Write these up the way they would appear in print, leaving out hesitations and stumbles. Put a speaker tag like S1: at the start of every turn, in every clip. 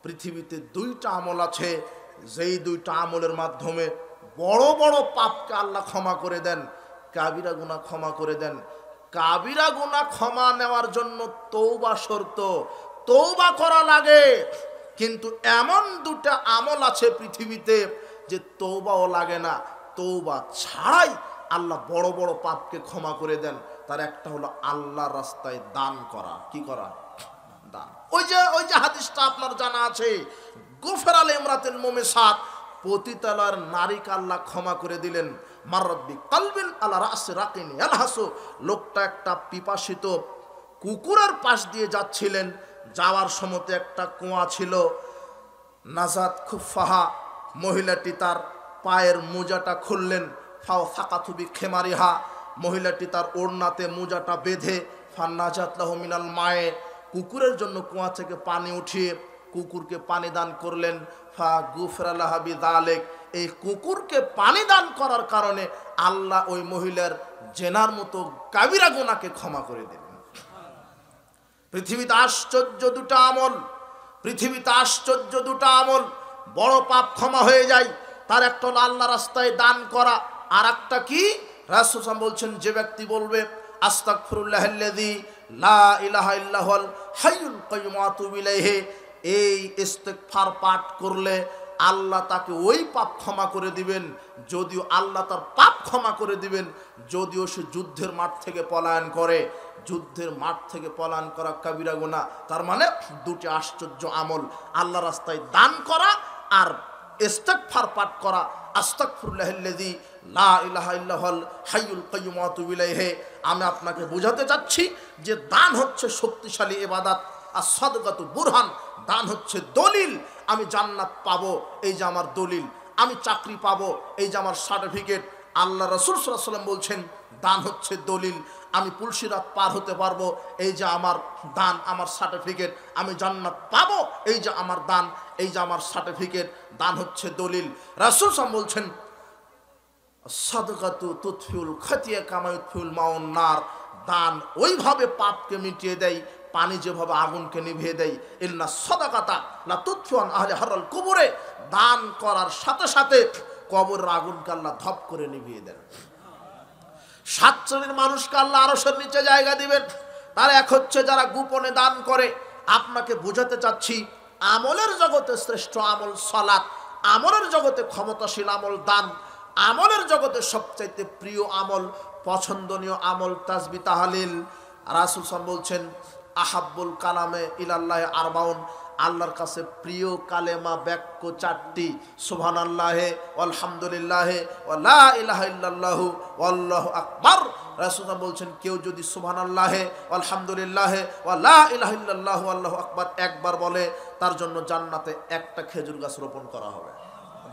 S1: পৃথিবীতে দুইটা আমল আছে, যেই দুইটা আমলের মাধ্যমে বড় বড় পাপকে আল্লাহ ক্ষমা করে দেন, কাবিরা গুনাহ ক্ষমা করে দেন। কাবিরা গুনাহ ক্ষমা নেওয়ার জন্য তওবা শর্ত, তওবা করা লাগে। কিন্তু এমন দুটা আমল আছে পৃথিবীতে যে তওবাও লাগে না, তওবা ছাড়াই আল্লাহ বড় বড় পাপকে ক্ষমা করে দেন। তার একটা হলো আল্লাহর রাস্তায় দান করা। কি করা? দান। ওই যে হাদিসটা আপনার জানা আছে, গুফরা লিমরাতিল মুমিসাত, পতিতালয়ের নারীকে আল্লাহ ক্ষমা করে দিলেন। মাররাব্বি কালবিন আলা রাসি রাকিনি আলহাসু, লোকটা একটা পিপাসিত কুকুরের পাশ দিয়ে যাচ্ছিলেন, যাওয়ার সময় একটা কুয়া ছিল। নাজাত খুফাহা, মহিলাটি তার পায়ের মোজাটা খুললেন। ফাও সাকাতুবি খেমারিহা, মহিলাটি তার ওড়নাতে মোজাটা বেঁধে ফান্নাজাত লাহু মিনাল মায়ে, কুকুরের জন্য কুয়া থেকে পানি উঠিয়ে কুকুরকে পানি দান করলেন। ফা গুফরা লাহা বিযালিক, এই কুকুরকে পানি দান করার কারণে আল্লাহ ওই মহিলার জেনার মতো কাবিরা গুনাহকে ক্ষমা করে দিলেন। পৃথিবীতে আশ্চর্য দুটো আমল, পৃথিবীতে আশ্চর্য দুটো আমল, বড় পাপ ক্ষমা হয়ে যায়। তার একটা হলো আল্লাহ রাস্তায় দান করা, আর একটা কি? রাসূল সাল্লাল্লাহু আলাইহি ওয়াসাল্লাম বলছেন, যে ব্যক্তি বলবে আস্তাগফিরুল্লাহাল্লাযী লা ইলাহা ইল্লাহুল হাইয়ুল কাইয়্যুম ওয়া আতুবু ইলাইহি, এই ইস্তিগফার পাঠ করলে আল্লাহ তাকে ওই পাপ ক্ষমা করে দিবেন। যদিও আল্লাহ তার পাপ ক্ষমা করে দিবেন যদিও সে যুদ্ধের মাঠ থেকে পলায়ন করে। যুদ্ধের মাঠ থেকে পলায়ন করা কাবিরা গুনাহ। তার মানে দুটি আশ্চর্য আমল, আল্লাহ রাস্তায় দান করা আর ইস্তিগফার পাঠ করা। আস্তাগফিরুল্লাহাল্লাযী লা ইলাহা ইল্লাহুল হাইয়ুল কাইয়্যুম ওয়া আতুবু ইলাইহি। আমি আপনাকে বোঝাতে চাচ্ছি যে দান হচ্ছে শক্তিশালী ইবাদত, আর সাদকাতু বুরহান, দান হচ্ছে দলিল। আমি জান্নাত পাবো, এই যে আমার দলিল। আমি চাকরি পাবো, এই যে আমার সার্টিফিকেট। আল্লাহ রাসূল সাল্লাল্লাহু আলাইহি ওয়াসাল্লাম বলছেন দান হচ্ছে দলিল। আমি পুলসিরাত পার হতে পারবো, এই যে আমার দান, আমার সার্টিফিকেট। আমি জান্নাত পাবো, এই যে আমার দান, এই যে আমার সার্টিফিকেট। দান হচ্ছে দলিল। রাসূল সাল্লাল্লাহু আলাইহি ওয়াসাল্লাম বলছেন সাদকাতু তুতফিউল খাতিয়া কামা ইউতফিউল মাউন নার, দান ওইভাবে পাপকে মিটিয়ে দেয় পানি যেভাবে আগুনকে নিভিয়ে দেয়। ইন্না সাদাকাতা লা তুতফিউ আন আহলি হাররাল কুবুরে, দান করার সাথে সাথে কবরের আগুনকে আল্লাহ ধপ করে নিভিয়ে দেন। 7 শ্রেণীর মানুষকে আল্লাহ আরশের নিচে জায়গা দিবেন। তার এক হচ্ছে যারা গোপনে দান করে। আপনাকে বোঝাতে চাচ্ছি, আমলের জগতে শ্রেষ্ঠ আমল সালাত, আমলের জগতে ক্ষমতাশীল আমল দান, আমলের জগতে সবচাইতে প্রিয় আমল, পছন্দনীয় আমল তাসবিহ তাহলিল। রাসূল সাল্লাল্লাহু আলাইহি ওয়াসাল্লাম বলছেন আহাব্বুল কালামে ইলাল্লাহি আরবাউন, আল্লাহর কাছে প্রিয় কালেমা বাক্য 4টি, সুবহানাল্লাহি আলহামদুলিল্লাহি ওয়া লা ইলাহা ইল্লাল্লাহু ওয়াল্লাহু আকবার। রাসূল বলছেন কেউ যদি সুবহানাল্লাহি আলহামদুলিল্লাহি ওয়া লা ইলাহা ইল্লাল্লাহু আল্লাহু আকবার একবার বলে, তার জন্য জান্নাতে একটা খেজুর গাছ রোপণ করা হবে।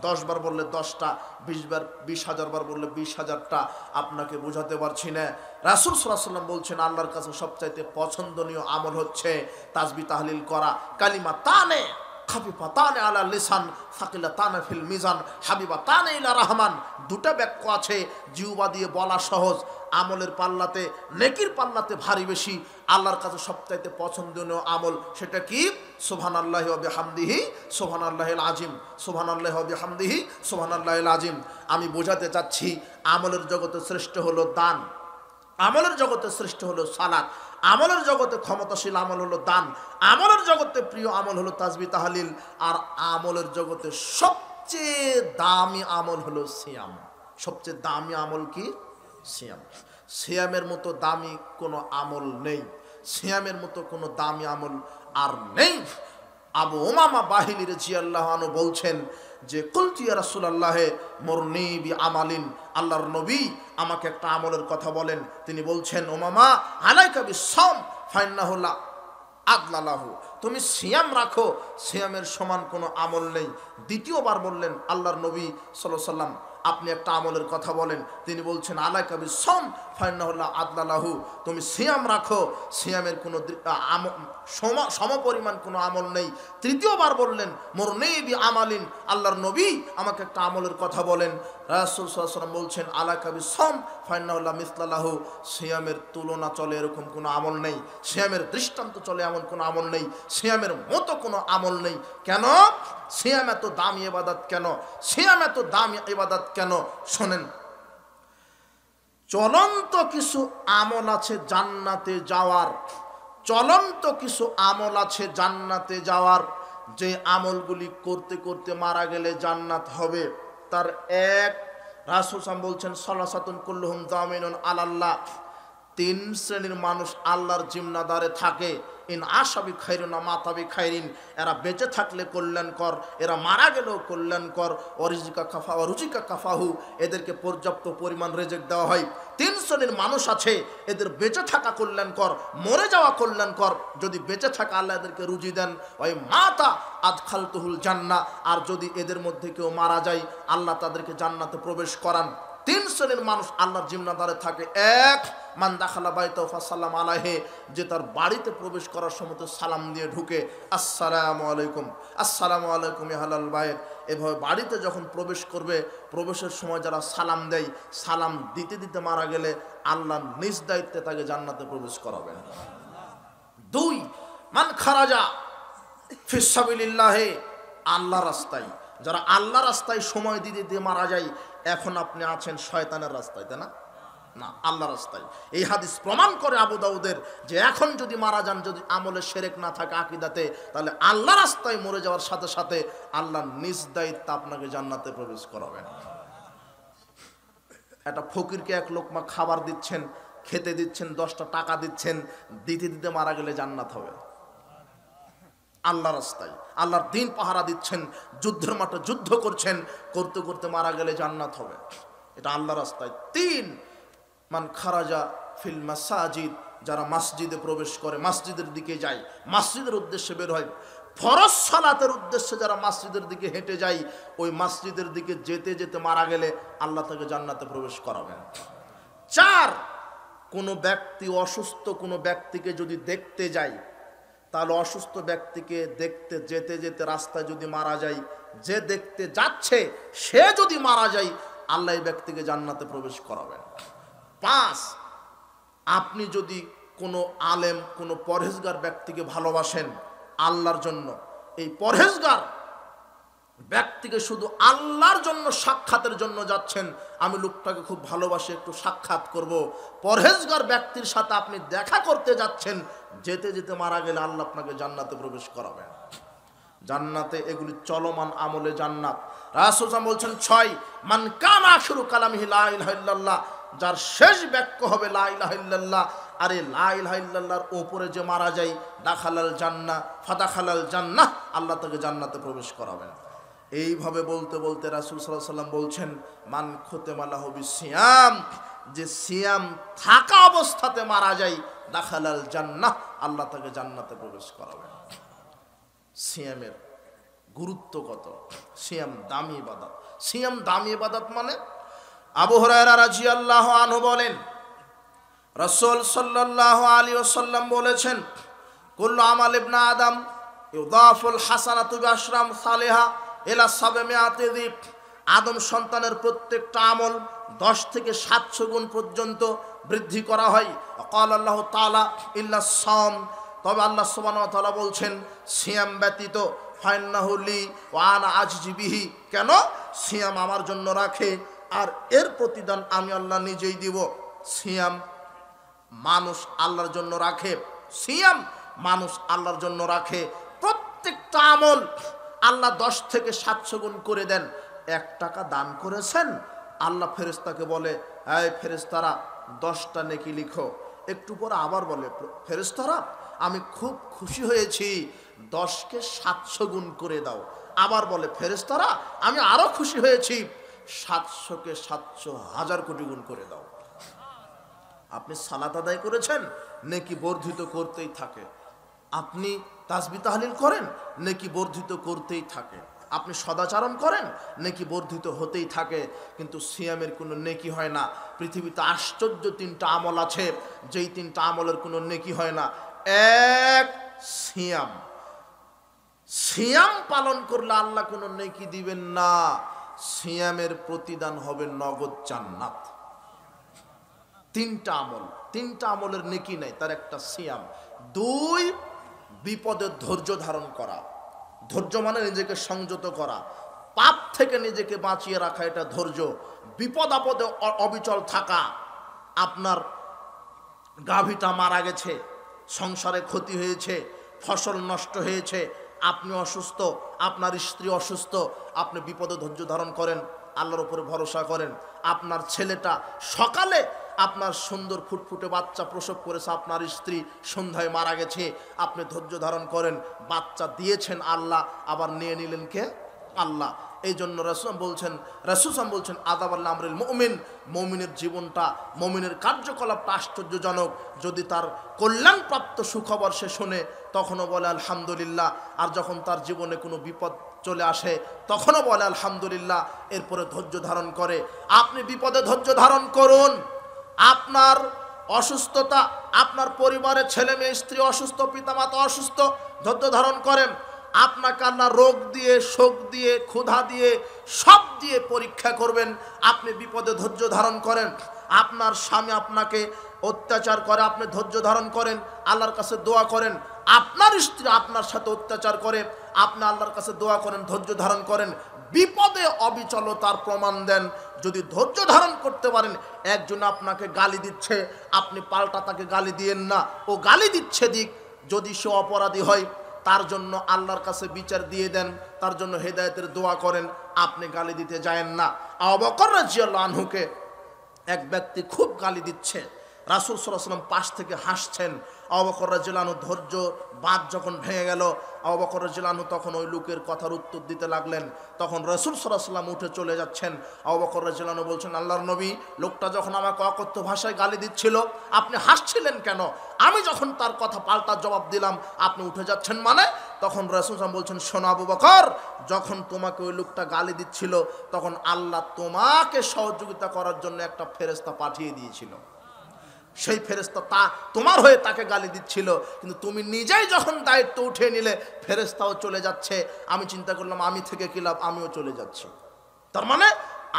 S1: 10 বার বললে 10টা, 20 বার 20,000 বার বললে 20,000টা। আপনাকে বোঝাতে পারছি না। রাসূল সাল্লাল্লাহু আলাইহি ওয়াসাল্লাম বলছেন আল্লাহর কাছে সবচাইতে পছন্দনীয় আমল হচ্ছে তাসবিহ তাহলিল করা। কালিমাতানে খাফিফাতানে আলা লিসান সাকিলাতানে ফিল মিজান হাবিবাতানে ইলা রহমান, দুটো বাক্য আছে জিহ্বা দিয়ে বলা সহজ, আমলের পাল্লাতে, নেকির পাল্লাতে ভারী বেশি। আল্লাহর কাছে সবচাইতে পছন্দনীয় আমল সেটা কি? সুবহানাল্লাহি ওয়া বিহামদিহি সুবহানাল্লাহিল আযীম, সুবহানাল্লাহি ওয়া বিহামদিহি সুবহানাল্লাহিল আযীম। আমি বোঝাতে চাচ্ছি আমলের জগতে শ্রেষ্ঠ হলো দান, আমলের জগতে শ্রেষ্ঠ হলো সালাত, আমলের জগতে ক্ষমতাশীল আমল হলো দান, আমলের জগতে প্রিয় আমল হলো তাসবিহ তাহলিল, আর আমলের জগতে সবচেয়ে দামি আমল হলো সিয়াম। সবচেয়ে দামি আমল কি? সিয়াম। সিয়ামের মতো দামি কোনো আমল নেই, সিয়ামের মতো কোনো দামি আমল আর নেই। আবু উমামা বাহিলী রাদিয়াল্লাহু আনহু বলছেন যে কুলতু ইয়া রাসূলুল্লাহ মুরনি বি আমালিন, আল্লাহর নবী আমাকে একটা আমলের কথা বলেন। তিনি বলছেন উমামা আলাইকা বিসসাম ফাইন্নাহু লা আদলা লাহু, তুমি সিয়াম রাখো, সিয়ামের সমান কোনো আমল নেই। দ্বিতীয়বার বললেন আল্লাহর নবী সাল্লাল্লাহু আলাইহি ওয়াসাল্লাম আপনি একটা আমলের কথা বলেন। তিনি বলছেন আলাইকা বিসসাম ফাইন্নাহু লা আদলা লাহু, তুমি সিয়াম রাখো, সিয়ামের কোনো সমপরিমাণ কোনো আমল নেই। তৃতীয়বার বললেন মুরনি বি আমালিন, আল্লাহর নবী আমাকে একটা আমলের কথা বলেন। রাসূল সাল্লাল্লাহু আলাইহি ওয়াসাল্লাম বলছেন আলাকা বিসসাম ফাইন্নাহু লা মিসলা লাহু, সিয়ামের তুলনা চলে এরকম কোনো আমল নেই, সিয়ামের দৃষ্টান্ত চলে এমন কোনো আমল নেই, সিয়ামের মতো কোনো আমল নেই। কেন সিয়াম এত দামি ইবাদত, কেন সিয়াম এত দামি ইবাদত কেন? শোনেন, চলন্ত কিছু আমল আছে জান্নাতে যাওয়ার, চলন্ত কিছু আমল আছে জান্নাতে যাওয়ার, যে আমলগুলি করতে করতে মারা গেলে জান্নাত হবে। তার এক, রাসূল সাল্লাল্লাহু বলছেন সালাসাতুন কুল্লুহুম দামিনুন আলাল্লাহ, 3 শ্রেণীর মানুষ আল্লাহর জিম্মাদারে থাকে। ইন আশাবি খাইরুন মাতাবি খাইরিন, এরা বেঁচে থাকলে কল্যাণকর, এরা মারা গেলেও কল্যাণকর। অরিজিকা কাফা অরুজিকা কাফাহু, এদেরকে পর্যাপ্ত পরিমাণ রেজেক দেওয়া হয়। 3 শ্রেণীর মানুষ আছে, এদের বেঁচে থাকা কল্যাণকর, মরে যাওয়া কল্যাণকর। যদি বেঁচে থাকা আল্লাহ এদেরকে রুজি দেন, ওই মাতা আদখালতুহুল জান্নাহ, আর যদি এদের মধ্যে কেউ মারা যায় আল্লাহ তাদেরকে জান্নাতে প্রবেশ করান। 3 শ্রেণীর মানুষ আল্লাহর জিম্মাদারে থাকে। এক, মান দাখালা বাইতাহু ফাসাল্লাম আলাইহি, যে তার বাড়িতে প্রবেশ করার সময় সালাম দিয়ে ঢুকে, আসসালামু আলাইকুম, আসসালামু আলাইকুম ইয়া আহলাল বাইত। এভাবে বাড়িতে যখন প্রবেশ করবে, প্রবেশের সময় যারা সালাম দেয়, সালাম দিতে দিতে মারা গেলে আল্লাহ নিজ দায়িত্বে তাকে জান্নাতে প্রবেশ করাবেন। 2, মান খারাজা ফিস সাবিলিল্লাহি, আল্লাহর রাস্তায়, যারা আল্লাহর রাস্তায় সময় দিতে দিয়ে মারা যায়। এখন আপনি আছেন শয়তানের রাস্তায়, তাই না? না, আল্লাহর রাস্তায়। এই হাদিস প্রমাণ করে আবু দাউদের, যে এখন যদি মারা যান, যদি আমলে শিরক না থাকে আকীদাতে, তাহলে আল্লাহ রাস্তায় মরে যাওয়ার সাথে সাথে আল্লাহ নিজ দায়িত্বে আপনাকে জান্নাতে প্রবেশ করাবেন। একটা ফকিরকে 1 লোকমা খাবার দিচ্ছেন, খেতে দিচ্ছেন, 10টা টাকা দিচ্ছেন, দিতে দিতে মারা গেলে জান্নাত হবে। আল্লাহ রাস্তায় আল্লাহর দিন পাহারা দিচ্ছেন, যুদ্ধের মাঠে যুদ্ধ করছেন, করতে করতে মারা গেলে জান্নাত হবে। এটা আল্লাহ রাস্তায়। 3, মান খারাজা ফিল মাসাজিদ, যারা মসজিদে প্রবেশ করে, মসজিদের দিকে যায়, মসজিদের উদ্দেশ্যে বের হয়, ফরজ সালাতের উদ্দেশ্যে যারা মসজিদের দিকে হেঁটে যায়, ওই মসজিদের দিকে যেতে যেতে মারা গেলে আল্লাহ তাকে জান্নাতে প্রবেশ করাবেন। 4, কোনো ব্যক্তি অসুস্থ কোনো ব্যক্তিকে যদি দেখতে যায়, তাহলে অসুস্থ ব্যক্তিকে দেখতে যেতে যেতে রাস্তায় যদি মারা যায়, যে দেখতে যাচ্ছে সে যদি মারা যায়, আল্লাহ এই ব্যক্তিকে জান্নাতে প্রবেশ করাবেন। 5, আপনি যদি কোনো আলেম, কোনো পরহেজগার ব্যক্তিকে ভালোবাসেন আল্লাহর জন্য, এই পরহেজগার ব্যক্তিকে শুধু আল্লাহর জন্য সাক্ষাতের জন্য যাচ্ছেন, আমি লোকটাকে খুব ভালোবাসি, একটু সাক্ষাৎ করব, পরহেজগার ব্যক্তির সাথে আপনি দেখা করতে যাচ্ছেন, যেতে যেতে মারা গেলে আল্লাহ আপনাকে জান্নাতে প্রবেশ করাবেন। জান্নাতে এগুলি চলমান আমলে জান্নাত। রাসূল বলছেন 6, মান কানা আখিরু কালামিহি লা ইলাহা ইল্লাল্লাহ, যার শেষ বাক্য হবে লা ইলাহা ইল্লাল্লাহ, আরে লা ইলাহা ইল্লাল্লাহর উপরে যে মারা যায়, দাখালাল জান্নাহ ফাদাখালাল জান্নাহ, আল্লাহ তাকে জান্নাতে প্রবেশ করাবেন। এইভাবে বলতে বলতে রাসূল সাল্লাল্লাহু আলাইহি ওয়াসাল্লাম বলছেন, মান খুতিমা লাহু বিসিয়াম, যে সিয়াম থাকা অবস্থাতে মারা যায়, দাখালাল জান্নাহ, আল্লাহ তাকে জান্নাতে প্রবেশ করাবেন। সিয়ামের গুরুত্ব কত! সিয়াম দামি ইবাদত। সিয়াম দামি ইবাদত মানে, আবু হুরায়রা রাদিয়াল্লাহু আনহু বলেন, রাসূল সাল্লাল্লাহু আলাইহি ওয়াসাল্লাম বলেছেন, কুল্লু আমাল ইবনে আদম ইউদাফুল হাসানাতু বিআশরাম সালিহা ইলা 700 যিব, আদম সন্তানের প্রত্যেকটা আমল 10 থেকে 700 গুণ পর্যন্ত বৃদ্ধি করা হয়। ক্বাল আল্লাহু তাআলা ইল্লা সাম, তবে আল্লাহ সুবহানাহু ওয়া তাআলা বলছেন সিয়াম ব্যতীত, ফাইন্নাহু লি ওয়া আনা আজজি বিহি, কেন? সিয়াম আমার জন্য রাখে আর এর প্রতিদান আমি আল্লাহ নিজেই দিব। সিয়াম মানুষ আল্লাহর জন্য রাখে, সিয়াম মানুষ আল্লাহর জন্য রাখে। প্রত্যেকটা আমল আল্লাহ 10 থেকে 700 গুণ করে দেন। 1 টাকা দান করেছেন, আল্লাহ ফেরেশতাকে বলে, এই ফেরেশতারা 10টা নেকি লিখো। একটু পরে আবার বলে, ফেরেশতারা আমি খুব খুশি হয়েছি, 10কে 700 গুণ করে দাও। আবার বলে, ফেরেশতারা আমি আরো খুশি হয়েছি, 700কে 700 হাজার কোটি গুণ করে দাও। আপনি সালাত আদায় করেছেন, নেকি বর্ধিত করতেই থাকে। আপনি তাসবিহ তাহলিল করেন, নেকি বর্ধিত করতেই থাকে। আপনি সদাচরণ করেন, নেকি বর্ধিত হতেই থাকে। কিন্তু সিয়ামের কোনো নেকি হয় না। পৃথিবীতে আশ্চর্য 3টা আমল আছে, যেই 3টা আমলের কোনো নেকি হয় না। 1, সিয়াম। সিয়াম পালন করলে আল্লাহ কোনো নেকি দিবেন না। সিয়ামের প্রতিদান হবে নগদ জান্নাত। তিনটা আমলের নেকি নাই, তার একটা সিয়াম। 2, বিপদে ধৈর্য ধারণ করা। ধৈর্য মানে নিজেকে সংযত করা, পাপ থেকে নিজেকে বাঁচিয়ে রাখা, এটা ধৈর্য। বিপদ আপদে অবিচল থাকা। আপনার গাভীটা মারা গেছে, সংসারে ক্ষতি হয়েছে, ফসল নষ্ট হয়েছে, আপনি অসুস্থ, আপনার স্ত্রী অসুস্থ, আপনি বিপদে ধৈর্য ধারণ করেন, আল্লাহর উপরে ভরসা করেন। আপনার ছেলেটা সকালে আপনার সুন্দর ফুটফুটে বাচ্চা প্রসব করেছে, আপনার স্ত্রী সন্ধ্যায় মারা গেছে, আপনি ধৈর্য ধারণ করেন। বাচ্চা দিয়েছেন আল্লাহ, আবার নিয়ে নিলেন কে? আল্লাহ। এই জন্য রাসূল বলছেন আযাব আল আমরিল মুমিন, মুমিনের জীবনটা, মুমিনের কার্যকলাপটা আশ্চর্যজনক। যদি তার কল্যাণপ্রাপ্ত সুখবর সে শোনে তখনও বলে আলহামদুলিল্লাহ, আর যখন তার জীবনে কোনো বিপদ চলে আসে তখনও বলে আলহামদুলিল্লাহ, এরপরে ধৈর্য ধারণ করে। আপনি বিপদে ধৈর্য ধারণ করুন। আপনার অসুস্থতা, আপনার পরিবারের ছেলে মেয়ে স্ত্রী অসুস্থ, পিতামাতা অসুস্থ, ধৈর্য ধারণ করেন। আপনাকে আল্লাহ রোগ দিয়ে, শোক দিয়ে, ক্ষুধা দিয়ে, সব দিয়ে পরীক্ষা করবেন, আপনি বিপদে ধৈর্য ধারণ করেন। আপনার স্বামী আপনাকে অত্যাচার করে, আপনি ধৈর্য ধারণ করেন, আল্লাহর কাছে দোয়া করেন। আপনার স্ত্রী আপনার সাথে অত্যাচার করে, আপনি আল্লাহর কাছে দোয়া করেন, ধৈর্য ধারণ করেন। বিপদে অবিচলতার প্রমাণ দেন। যদি ধৈর্য ধারণ করতে পারেন, একজন আপনাকে গালি দিচ্ছে, আপনি পাল্টা তাকে গালি দিয়েন না, ও গালি দিচ্ছে দিক, যদি সে অপরাধী হয় তার জন্য আল্লাহর কাছে বিচার দিয়ে দেন, তার জন্য হেদায়েতের দোয়া করেন, আপনি গালি দিতে যায়েন না। আবু বকর রাদিয়াল্লাহু আনহুকে এক ব্যক্তি খুব গালি দিচ্ছে, রাসূল সাল্লাল্লাহু আলাইহি ওয়াসাল্লাম পাশ থেকে হাসছেন। আবু বকর রাদিয়াল্লাহু আনহু ধৈর্য বাঁধ যখন ভেঙে গেল, আবু বকর রাদিয়াল্লাহু আনহু তখন ওই লোকের কথার উত্তর দিতে লাগলেন। তখন রাসূল সাল্লাল্লাহু আলাইহি ওয়াসাল্লাম উঠে চলে যাচ্ছেন। আবু বকর রাদিয়াল্লাহু আনহু বলছেন, আল্লাহর নবী, লোকটা যখন আমাকে অকথ্য ভাষায় গালি দিচ্ছিল, আপনি হাসছিলেন কেন? আমি যখন তার কথা পাল্টা জবাব দিলাম, আপনি উঠে যাচ্ছেন মানে? তখন রাসূল সাল্লাল্লাহু আলাইহি ওয়াসাল্লাম বলছেন, শোনো আবু বকর, যখন তোমাকে ওই লোকটা গালি দিচ্ছিল, তখন আল্লাহ তোমাকে সহযোগিতা করার জন্য একটা ফেরেশতা পাঠিয়ে দিয়েছিল। সেই ফেরেশতা তোমার হয়ে তাকে গালি দিচ্ছিল, কিন্তু তুমি নিজেই যখন দায়িত্ব উঠিয়ে নিলে, ফেরেশতাও চলে যাচ্ছে। আমি চিন্তা করলাম, আমি থেকে কি লাভ, আমিও চলে যাচ্ছি। তার মানে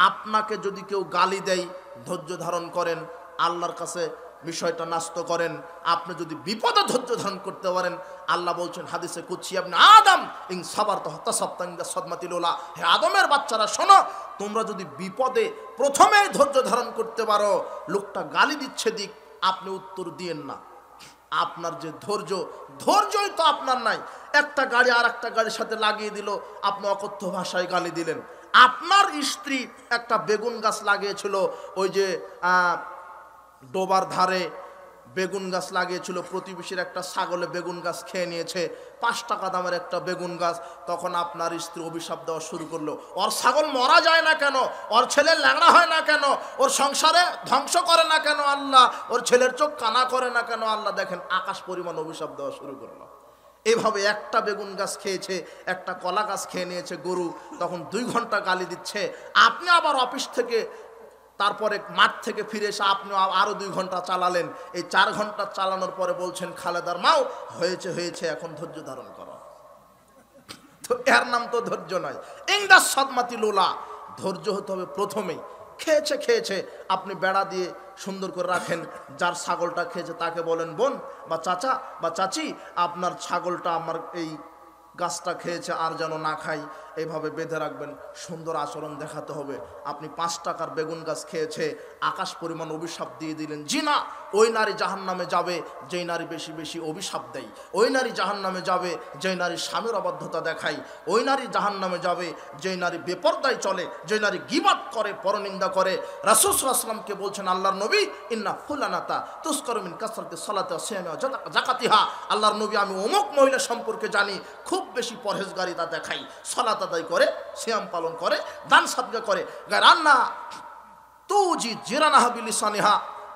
S1: আপনাকে যদি কেউ গালি দেয়, ধৈর্য ধারণ করেন, আল্লাহর কাছে বিষয়টা ন্যস্ত করেন। আপনি যদি বিপদে ধৈর্য ধারণ করতে পারেন, আল্লাহ বলছেন হাদিসে কুদসি, আপনি আদম ইন সাবারতা তাসাবতা ইনদা সাদমাতিল উলা, হে আদমের বাচ্চারা শোনো, তোমরা যদি বিপদে প্রথমেই ধৈর্য ধারণ করতে পারো, লোকটা গালি দিচ্ছে দিক, আপনি উত্তর দিয়েন না। আপনার যে ধৈর্যই তো আপনার নাই। একটা গাড়ি আর একটা গাড়ির সাথে লাগিয়ে দিল, আপনি অকথ্য ভাষায় গালি দিলেন। আপনার স্ত্রী একটা বেগুন গাছ লাগিয়েছিল, ওই যে ডোবার ধারে বেগুন গাছ লাগিয়েছিল, প্রতিবেশীর একটা ছাগলে বেগুন গাছ খেয়ে নিয়েছে, 5 টাকা দামের একটা বেগুন গাছ। তখন আপনার স্ত্রী অভিশাপ দেওয়া শুরু করলো, ওর ছাগল মরা যায় না কেন, ওর ছেলের ল্যাংড়া হয় না কেন, ওর সংসারে ধ্বংস করে না কেন আল্লাহ, ওর ছেলের চোখ কানা করে না কেন আল্লাহ। দেখেন আকাশ পরিমাণ অভিশাপ দেওয়া শুরু করলো। এভাবে একটা বেগুন গাছ খেয়েছে, একটা কলা গাছ খেয়ে নিয়েছে গরু, তখন 2 ঘন্টা গালি দিচ্ছে। আপনি আবার অফিস থেকে, তারপরে মাঠ থেকে ফিরে এসে আপনি আরো 2 ঘন্টা চালালেন। এই 4 ঘন্টা চালানোর পরে বলছেন খালেদার মাও, হয়েছে, এখন ধৈর্য ধারণ করো। তো এর নাম তো ধৈর্য নয়। ইনদা সাদমাতিল উলা, ধৈর্য হতে হবে প্রথমেই। খেয়েছে, আপনি বেড়া দিয়ে সুন্দর করে রাখেন। যার ছাগলটা খেয়েছে তাকে বলেন, বোন বা চাচা বা চাচি, আপনার ছাগলটা আমার এই গাছটা খেয়েছে, আর যেন না খাই, এইভাবে বেঁধে রাখবেন। সুন্দর আচরণ দেখাতে হবে। আপনি 5 টাকার বেগুন গাছ খেয়েছে, আকাশ পরিমাণ অভিশাপ দিয়ে দিলেন। জি না, ওই নারী জাহান্নামে যাবে যেই নারী বেশি বেশি অভিশাপ দেয়, ওই নারী জাহান্নামে যাবে যেই নারী স্বামীর অবাধ্যতা দেখায়, ওই নারী জাহান্নামে যাবে যেই নারী বেপরদায় চলে, যেই নারী গীবাত করে, পরনিন্দা করে। রাসূল সাল্লাল্লাহু আলাইহি ওয়াসাল্লামকে বলছেন আল্লাহর নবী, ইন্না ফুলানাতা তুসকারু মিন কাসরাতি সালাতি ওয়া সিয়ামি ওয়া যাকাতিহা, আল্লাহর নবী, আমি অমুক মহিলা সম্পর্কে জানি, খুব বেশি পরহেজগারিতা দেখাই, সালাত আদায় করে, সিয়াম পালন করে, দান সাদকা করে, গায়রান্না তুজি জিরানাহা বিলিসানিহা,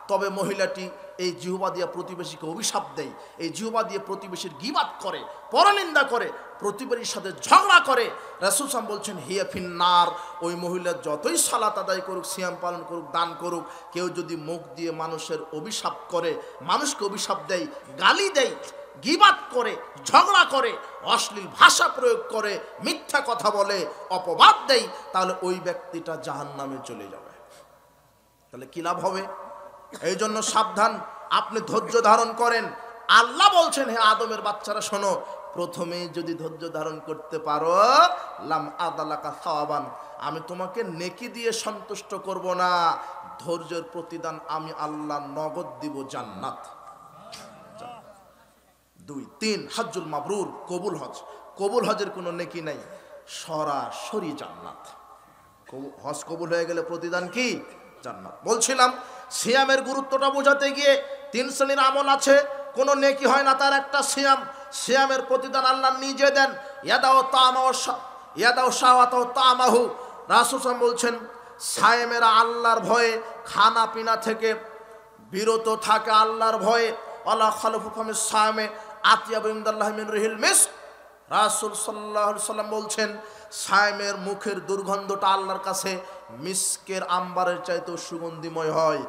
S1: তবে মহিলাটি এই জিহ্বা দিয়ে প্রতিবেশীকে অভিশাপ দেয়, এই জিহ্বা দিয়ে প্রতিবেশীর গীবাত করে, পরনিন্দা করে, প্রতিবেশীর সাথে ঝগড়া করে। রাসূল সাল্লাল্লাহু আলাইহি ওয়াসাল্লাম বলছেন হিয়া ফিন্নার, ওই মহিলা যতই সালাত আদায় করুক, সিয়াম পালন করুক, দান করুক, কেউ যদি মুখ দিয়ে মানুষের অভিশাপ করে, মানুষকে অভিশাপ দেয়, গালি দেয়, গীবাত করে, ঝগড়া করে, অশ্লীল ভাষা প্রয়োগ করে, মিথ্যা কথা বলে, অপবাদ দেয়, তাহলে ওই ব্যক্তিটা জাহান্নামে চলে যাবে। তাহলে কি লাভ হবে? এই জন্য সাবধান, আপনি ধৈর্য ধারণ করেন। আল্লাহ বলছেন, হে আদমের বাচ্চারা শোনো, প্রথমে যদি ধৈর্য ধারণ করতে পারো, লাম আদালাকা সাওয়াবান, আমি তোমাকে নেকি দিয়ে সন্তুষ্ট করব না, ধৈর্যের প্রতিদান আমি আল্লাহ নগদ দিব, জান্নাত। 2, 3 হজ্জুল মাবরুর, কবুল হজ। কবুল হজের কোনো নেকি নাই, সরাসরি জান্নাত। হজ কবুল হয়ে গেলে প্রতিদান কি? জান্নাত। বলছিলাম সিয়ামের গুরুত্বটা বোঝাতে গিয়ে 3 শ্রেণীর আমল আছে, কোনো নেকি হয় না, তার একটা সিয়াম। সিয়ামের প্রতিদান আল্লাহ নিজে দেন। ইয়াদাও শাওয়াতাও তামাহু, রাসূল বলছেন সায়েমেরা আল্লাহর ভয়ে খানা পিনা থেকে বিরত থাকে, আল্লাহর ভয়ে। ওয়ালা খালফু ফামিস সায়েমে আতিয়াবু ইনদাল্লাহি মিন রিহিল মিস্ক, রাসূল সাল্লাল্লাহু আলাইহি সাল্লাম বলছেন সায়েমের মুখের দুর্গন্ধটা আল্লাহর কাছে মিস্কের আম্বারের চাইতেও সুগন্ধিময় হয়।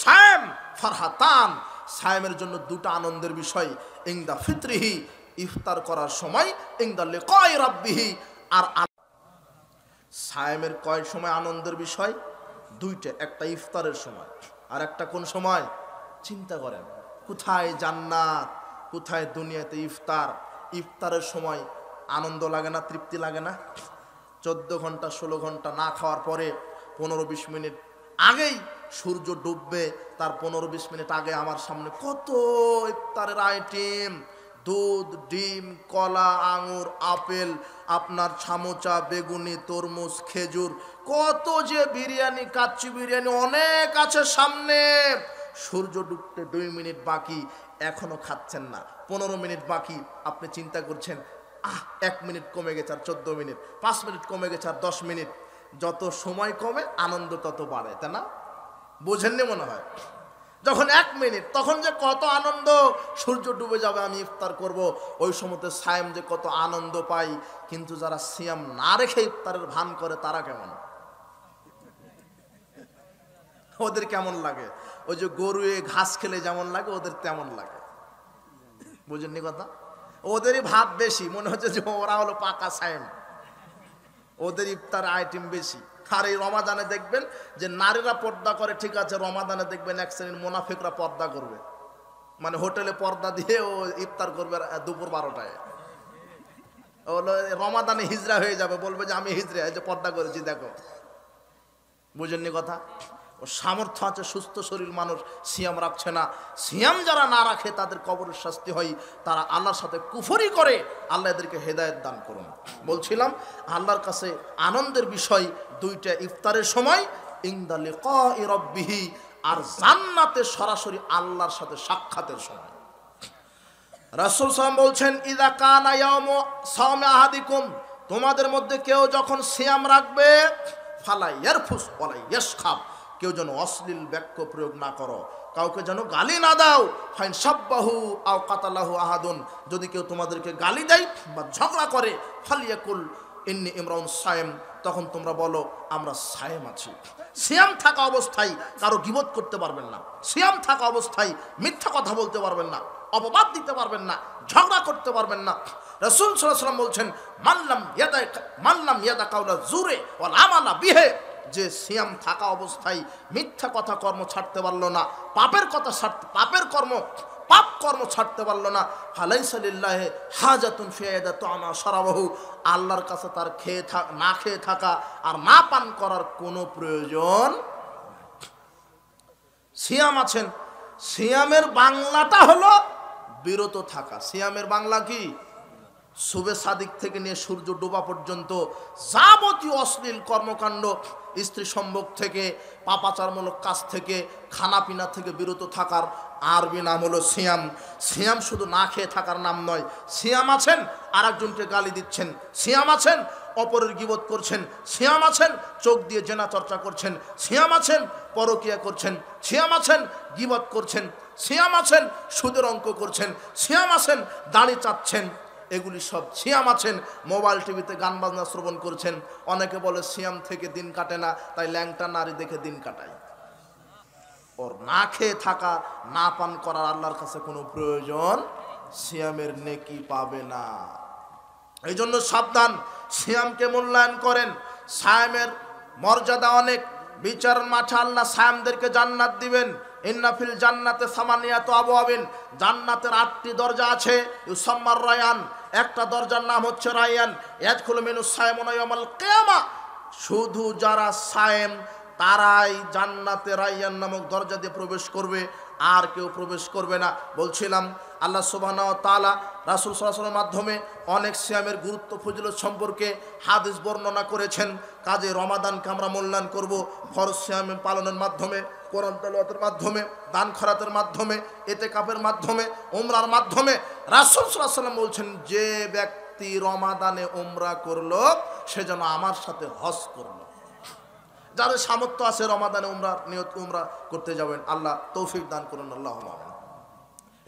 S1: সায়েম ফারহাতান, সায়েমের জন্য 2টা আনন্দের বিষয়, ইনদা ফিতরিহি, ইফতার করার সময়, ইনদা লিকাই রাব্বিহি। আর সায়েমের কয় সময় আনন্দের বিষয়? 2টা, একটা ইফতারের সময়, আর একটা কোন সময়? চিন্তা করেন, কোথায় জান্নাত, কোথায় দুনিয়াতে ইফতার। ইফতারের সময় আনন্দ লাগে না, তৃপ্তি লাগে না? 14 ঘন্টা 16 ঘন্টা না খাওয়ার পরে 15-20 মিনিট আগেই সূর্য ডুববে, তার 15-20 মিনিট আগে আমার সামনে কত ইফতারের আইটেম, দুধ, ডিম, কলা, আঙুর, আপেল, আপনার ছামোচা, বেগুনি, তরমুজ, খেজুর, কত যে বিরিয়ানি, কাচ্চি বিরিয়ানি অনেক আছে সামনে। সূর্য ডুবতে 2 মিনিট বাকি, এখনো খাচ্ছেন না, 15 মিনিট বাকি, আপনি চিন্তা করছেন 1 মিনিট কমে গেছে আর 14 মিনিট, 5 মিনিট কমে গেছে আর 10 মিনিট। যত সময় কমে আনন্দ তত বাড়ে, তাই না? বোঝেননি মনে হয়? যখন 1 মিনিট, তখন যে কত আনন্দ, সূর্য ডুবে যাবে আমি ইফতার করব, ওই সময়তে সায়েম যে কত আনন্দ পাই। কিন্তু যারা সিয়াম না রেখে ইফতারের ভান করে, তারা কেমন, ওদের কেমন লাগে? ওই যে গরুয়ে ঘাস খেলে যেমন লাগে, ওদের তেমন লাগে। বুঝেননি কথা? ওদেরই ভাব বেশি, মনে হচ্ছে যে ওরা হলো পাকা সায়েম, ওদের ইফতার আইটেম বেশি। আর এই রমাদানে দেখবেন যে নারীরা পর্দা করে, ঠিক আছে, রমাদানে দেখবেন এক শ্রেণীর মুনাফিকরা পর্দা করবে, মানে হোটেলে পর্দা দিয়ে ও ইফতার করবে দুপুর 12টায়। রমাদানে হিজরা হয়ে যাবে, বলবে যে আমি হিজরা, এই যে পর্দা করেছি দেখো। বুঝেননি কথা? ও সামর্থ্য আছে, সুস্থ শরীর মানুষ, সিয়াম রাখছে না। সিয়াম যারা না রাখে তাদের কবরের শাস্তি হয়, তারা আল্লাহর সাথে কুফরি করে। আল্লাহ এদেরকে হেদায়েত দান করুন। বলছিলাম আল্লাহর কাছে আনন্দের বিষয় 2টা, ইফতারের সময়, ইনদা লিকাই রাব্বিহি, আর জান্নাতে সরাসরি আল্লাহর সাথে সাক্ষাতের সময়। রাসূল সাল্লাল্লাহু বলছেন ইযা কানা ইয়াউমু সাওমি আহাদিকুম, তোমাদের মধ্যে কেউ যখন সিয়াম রাখবে, ফালা ইয়ারফুস ওয়ালা ইয়াসখাব, কেউ যেন অশ্লীল বাক্য প্রয়োগ না করো, কাউকে যেন গালি না দাও। ফাইন সাব্বাহু আও কাতালাহু আহাদুন, যদি কেউ তোমাদেরকে গালি দেয় বা ঝগড়া করে, ফালিয়াকুল ইন্নী ইমরাউন সায়েম, তখন তোমরা বলো আমরা সায়েম আছি। সিয়াম থাকা অবস্থায় কারো গীবত করতে পারবেন না, সিয়াম থাকা অবস্থায় মিথ্যা কথা বলতে পারবেন না, অপবাদ দিতে পারবেন না, ঝগড়া করতে পারবেন না। রাসূল সাল্লাল্লাহু আলাইহি ওয়াসাল্লাম বলছেন মাল্লাম ইয়াদা কাউলা জুরে ওয়াল আমালা বিহে, যে সিয়াম থাকা অবস্থায় মিথ্যা কথা কর্ম ছাড়তে পারলো না, পাপ কর্ম ছাড়তে পারলো না, ফালাইসা লিল্লাহি হাজাতুন ফি ইয়াদাতুনা শারাবাহু, আল্লাহর কাছে তার না খেয়ে থাকা আর না পান করার কোনো প্রয়োজন। সিয়াম আছেন, সিয়ামের বাংলাটা হলো বিরত থাকা। সিয়ামের বাংলা কি? শুবে সাদিক থেকে নিয়ে সূর্য ডোবা পর্যন্ত যাবতীয় অশ্লীল কর্মকাণ্ড, স্ত্রী সম্ভোগ থেকে, পাপাচারমূলক কাজ থেকে, খানাপিনা থেকে বিরত থাকার আরবি নাম হলো সিয়াম। সিয়াম শুধু না খেয়ে থাকার নাম নয়। সিয়াম আছেন আর একজনকে গালি দিচ্ছেন, সিয়াম আছেন অপরের গীবত করছেন, সিয়াম আছেন চোখ দিয়ে জেনা চর্চা করছেন, সিয়াম আছেন পরকিয়া করছেন, সিয়াম আছেন গীবত করছেন, সিয়াম আছেন সুদের অঙ্ক করছেন, সিয়াম আছেন দাড়ি চাচ্ছেন, এগুলি সব সিয়াম আছেন। মোবাইল টিভিতে গান বাজনা শ্রবণ করছেন। অনেকে বলে সিয়াম থেকে দিন কাটে না, তাই ল্যাংটা নারী দেখে দিন কাটায়। ওর না খেয়ে থাকা, না পান করার আল্লাহর কাছে কোনো প্রয়োজন সিয়ামের নেকি পাবে না। এই জন্য সাবধান, সিয়ামকে মূল্যায়ন করেন। সায়ামের মর্যাদা অনেক। বিচার মাঠে আল্লাহ সায়ামদেরকে জান্নাত দিবেন। ইন্না ফিল জান্নাতে সামানিয়াতু আবওয়াবিন, জান্নাতের 8টি দরজা আছে। ইউসাম্মার রায়ান, একটা দরজার নাম হচ্ছে রায়ান। ইয়াদখুলু মিনুস সায়ামুনা ইয়াওমাল কিয়ামা, শুধু যারা সায়েম তারাই জান্নাতে রায়ান নামক দরজা দিয়ে প্রবেশ করবে, আর কেউ প্রবেশ করবে না। বলছিলাম আল্লাহ সুবহানাহু ওয়া তাআলা রাসূল সাল্লাল্লাহু আলাইহি ওয়াসাল্লামের মাধ্যমে অনেক সিয়ামের গুরুত্ব ফজিলত সম্পর্কে হাদিস বর্ণনা করেছেন। কাজে রমাদানকে আমরা মূল্যায়ন করব ফরজ সিয়াম পালনের মাধ্যমে, কোরআন তেলাওয়াতের মাধ্যমে, দান খয়রাতের মাধ্যমে, ইতিকাফের মাধ্যমে, উমরার মাধ্যমে। রাসূল সাল্লাল্লাহু আলাইহি ওয়াসাল্লাম বলছেন, যে ব্যক্তি রমাদানে উমরা করলো সে যেন আমার সাথে হজ করলো। যাদের সামর্থ্য আছে রমাদানে উমরার নিয়ত উমরা করতে যাবেন, আল্লাহ তৌফিক দান করুন, আল্লাহুম্মা আমিন।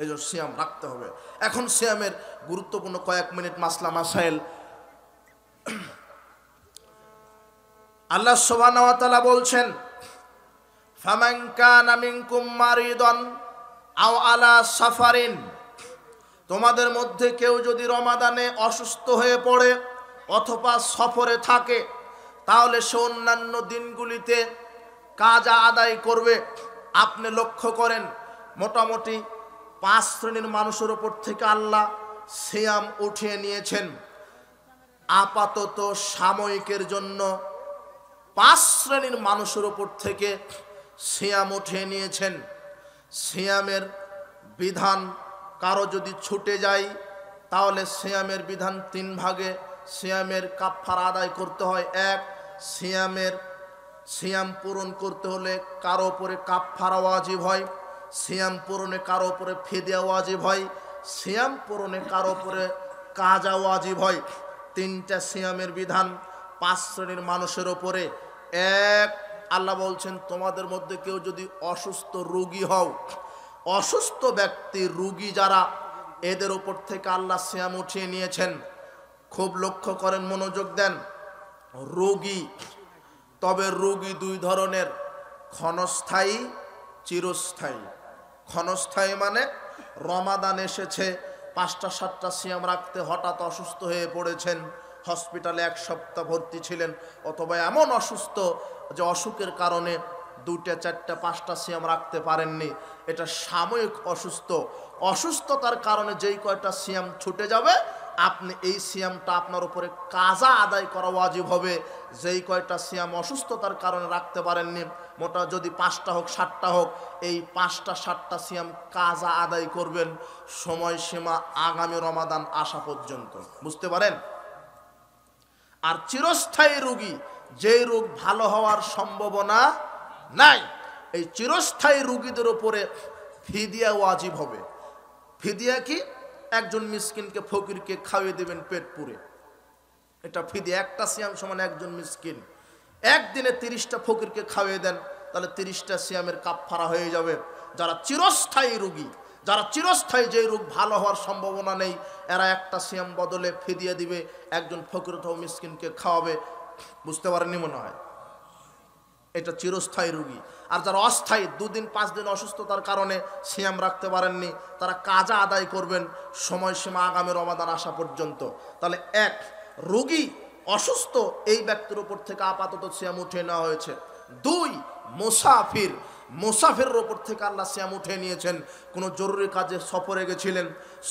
S1: এই জন্য সিয়াম রাখতে হবে। এখন সিয়ামের গুরুত্বপূর্ণ কয়েক মিনিট মাসলা মাসাইল। আল্লাহ সুবহানাহু ওয়া তাআলা বলছেন, ফামান কানা মিনকুম মারিদান আও আলা সাফারিন, তোমাদের মধ্যে কেউ যদি রমাদানে অসুস্থ হয়ে পড়ে অথবা সফরে থাকে, তাহলে সে অন্যান্য দিনগুলিতে কাজা আদায় করবে। আপনি লক্ষ্য করেন মোটামুটি 5 শ্রেণীর মানুষের উপর থেকে আল্লাহ সিয়াম উঠিয়ে নিয়েছেন। আপাতত সাময়িকের জন্য 5 শ্রেণীর মানুষের উপর থেকে সিয়াম উঠিয়ে নিয়েছেন। সিয়ামের বিধান কারো যদি ছুটে যায় তাহলে সিয়ামের বিধান 3 ভাগে। সিয়ামের কাফারা আদায় করতে হয়। 1, সিয়াম পূরণ করতে হলে কারো উপরে কাফারা ওয়াজিব হয়। সিয়াম পূরণে কারো উপরে ফিদিয়া ওয়াজিব হয়। সিয়াম পূরণে কারো উপরে কাজা ওয়াজিব হয়। 3টা সিয়ামের বিধান 5 শ্রেণীর মানুষের উপরে। 1, আল্লাহ বলছেন, তোমাদের মধ্যে কেউ যদি অসুস্থ রোগী হও, অসুস্থ ব্যক্তি রোগী যারা, এদের উপর থেকে আল্লাহ সিয়াম উঠিয়ে নিয়েছেন। খুব লক্ষ্য করেন, মনোযোগ দেন। রোগী, তবে রোগী 2 ধরনের, ক্ষণস্থায়ী, চিরস্থায়ী। ক্ষণস্থায়ী মানে রমাদান এসেছে, 5টা 7টা সিয়াম রাখতে হঠাৎ অসুস্থ হয়ে পড়েছেন, হসপিটালে 1 সপ্তাহ ভর্তি ছিলেন, অথবা এমন অসুস্থ যে অসুখের কারণে 2টা 4টা 5টা সিয়াম রাখতে পারেননি। এটা সাময়িক অসুস্থ। অসুস্থতার কারণে যেই কয়টা সিয়াম ছুটে যাবে, আপনি এই সিয়ামটা আপনার উপরে কাজা আদায় করা ওয়াজিব হবে। যেই কয়টা সিয়াম অসুস্থতার কারণে রাখতে পারেননি, মোটা যদি 5টা হোক 7টা হোক, এই 5টা 7টা সিয়াম কাজা আদায় করবেন, সময়সীমা আগামী রমাদান আসা পর্যন্ত। বুঝতে পারেন? আর চিরস্থায়ী রোগী, যেই রোগ ভালো হওয়ার সম্ভাবনা নাই, এই চিরস্থায়ী রোগীদের উপরে ফিদিয়া ওয়াজিব হবে। ফিদিয়া কি? একজন মিসকিনকে, ফকিরকে খাওয়িয়ে দেবেন পেট পুরে, এটা ফিদিয়া। একটা সিয়াম সমান একজন মিসকিন। একদিনে 30টা ফকিরকে খাওয়িয়ে দেন, তাহলে 30টা সিয়ামের কাফারা হয়ে যাবে। যারা চিরস্থায়ী রোগী, যারা চিরস্থায়ী, যে রোগ ভালো হওয়ার সম্ভাবনা নেই, এরা একটা সিয়াম বদলে ফিদিয়া দিবে, একজন ফকির অথবা মিসকিনকে খাওয়াবে। বুঝতে পারেননি মনে হয়? এটা চিরস্থায়ী রোগী। আর যারা অস্থায়ী, 2 দিন 5 দিন অসুস্থতার কারণে সিয়াম রাখতে পারেননি, তারা কাজা আদায় করবেন সময়সীমা আগামী রমাদান আসা পর্যন্ত। তাহলে 1, রোগী অসুস্থ, এই ব্যক্তির উপর থেকে আপাতত সিয়াম উঠিয়ে নেওয়া হয়েছে। 2, মুসাফির, মুসাফিরের উপর থেকে আল্লাহ সিয়াম উঠিয়ে নিয়েছেন। কোনো জরুরি কাজে সফরে গেছিলেন,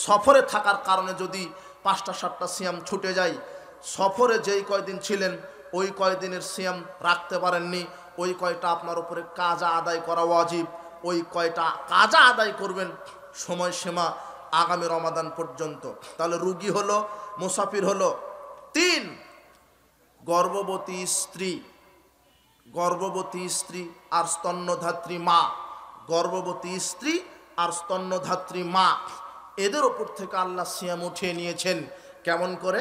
S1: সফরে থাকার কারণে যদি 5টা 7টা সিয়াম ছুটে যায়, সফরে যেই কয়দিন ছিলেন ওই কয়দিনের সিয়াম রাখতে পারেননি, ওই কয়টা আপনার উপরে কাজা আদায় করা ওয়াজিব। ওই কয়টা কাজা আদায় করবেন সময়সীমা আগামী রমাদান পর্যন্ত। তাহলে রোগী হলো, মুসাফির হলো। 3, গর্ভবতী স্ত্রী, গর্ভবতী স্ত্রী আর স্তন্যধাত্রী মা, গর্ভবতী স্ত্রী আর স্তন্যধাত্রী মা, এদের উপর থেকে আল্লাহ সিয়াম উঠিয়ে নিয়েছেন। কেমন করে?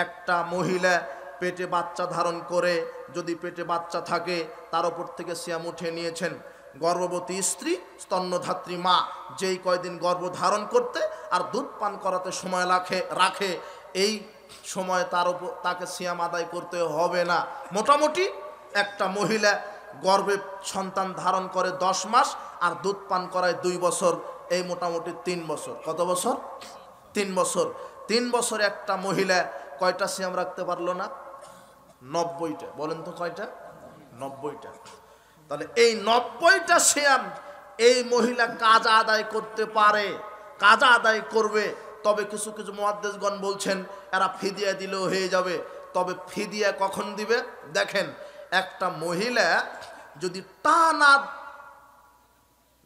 S1: একটা মহিলা পেটে বাচ্চা ধারণ করে, যদি পেটে বাচ্চা থাকে, তার উপর থেকে সিয়াম উঠিয়ে নিয়েছেন। গর্ভবতী স্ত্রী, স্তন্যধাত্রী মা, যেই কয়দিন গর্ভ ধারণ করতে আর দুধ পান করাতে সময় রাখে, এই সময় তাকে সিয়াম আদায় করতে হবে না। মোটামুটি একটা মহিলা গর্ভে সন্তান ধারণ করে 10 মাস আর দুধ পান করায় 2 বছর, এই মোটামুটি 3 বছর। কত বছর? 3 বছর। 3 বছরে একটা মহিলা কয়টা সিয়াম রাখতে পারলো না? 90টা। বলেন তো কয়টা? 90টা। তাহলে এই 90টা সিয়াম এই মহিলা কাজা আদায় করতে পারে, কাজা আদায় করবে। তবে কিছু কিছু মুহাদ্দিসগণ বলছেন এরা ফিদিয়া দিলেও হয়ে যাবে। তবে ফিদিয়া কখন দিবে? দেখেন, একটা মহিলা যদি টানা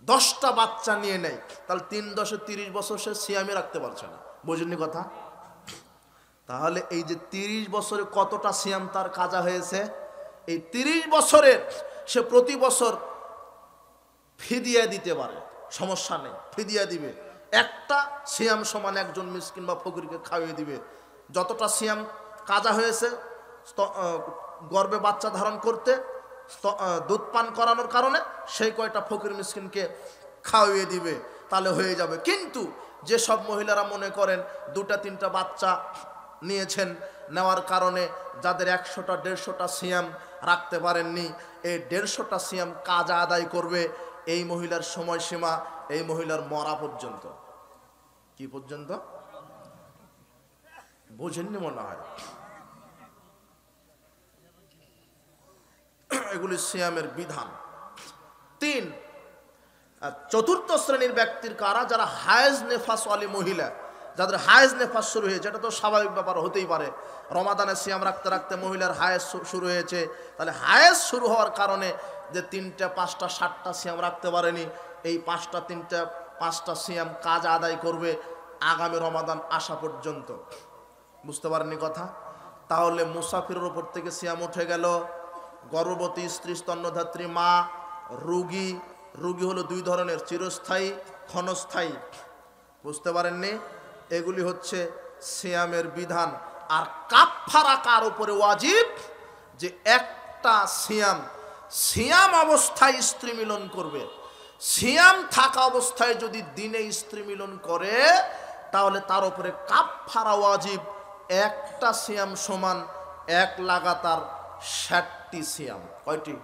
S1: 10টা বাচ্চা নিয়ে নেয়, তাহলে 3 10 30 বছর সে সিয়ামে রাখতে পারছে না। বুঝেননি কথা? তাহলে এই যে 30 বছরে কতটা সিয়াম তার কাজা হয়েছে? এই 30 বছরে সে প্রতি বছর ফিদিয়া দিতে পারে, সমস্যা নেই, ফিদিয়া দিবে। একটা সিয়াম সমান একজন মিসকিন বা ফকিরকে খাইয়ে দিবে। যতটা সিয়াম কাজা হয়েছে গর্ভে বাচ্চা ধারণ করতে, দুধ পান করানোর কারণে, সেই কয়টা ফকির মিসকিনকে খাওয়িয়ে দিবে, তাহলে হয়ে যাবে। কিন্তু যেসব মহিলারা মনে করেন 2টা 3টা বাচ্চা নিয়েছেন, নেওয়ার কারণে যাদের 100টা 150টা সিয়াম রাখতে পারেননি, এই 150টা সিয়াম কাজা আদায় করবে। এই মহিলার সময়সীমা এই মহিলার মরা পর্যন্ত। কি পর্যন্ত? বোঝেননি মনে হয়। এগুলি সিয়ামের বিধান। 3, চতুর্থ শ্রেণীর ব্যক্তির কারা? যারা হায়েজ নেফাস ওয়ালি মহিলা, যাদের হায়েজ নেফাস শুরু হয়েছে। এটা তো স্বাভাবিক ব্যাপার, হতেই পারে। রমাদানে সিয়াম রাখতে রাখতে মহিলার হায়েজ শুরু হয়েছে, তাহলে হায়েজ শুরু হওয়ার কারণে যে 3টা 5টা 7টা সিয়াম রাখতে পারেনি, এই 5টা 3টা 5টা সিয়াম কাজ আদায় করবে আগামী রমাদান আসা পর্যন্ত। বুঝতে পারেননি কথা? তাহলে মুসাফিরের উপর থেকে সিয়াম উঠে গেল। গর্ভবতী স্ত্রী, স্তন্যধাত্রী মা, রোগী। রোগী হলো 2 ধরনের, চিরস্থায়ী, ক্ষণস্থায়ী। বুঝতে পারেননি? এগুলি হচ্ছে সিয়ামের বিধান। আর কাফফারা কার উপরে ওয়াজিব? যে একটা সিয়াম অবস্থায় স্ত্রী মিলন করবে। সিয়াম থাকা অবস্থায় যদি দিনে স্ত্রী মিলন করে, তাহলে তার উপরে কাফফারা ওয়াজিব। একটা সিয়াম সমান 1 লাগাতার 60টি সিয়াম। কয়টি?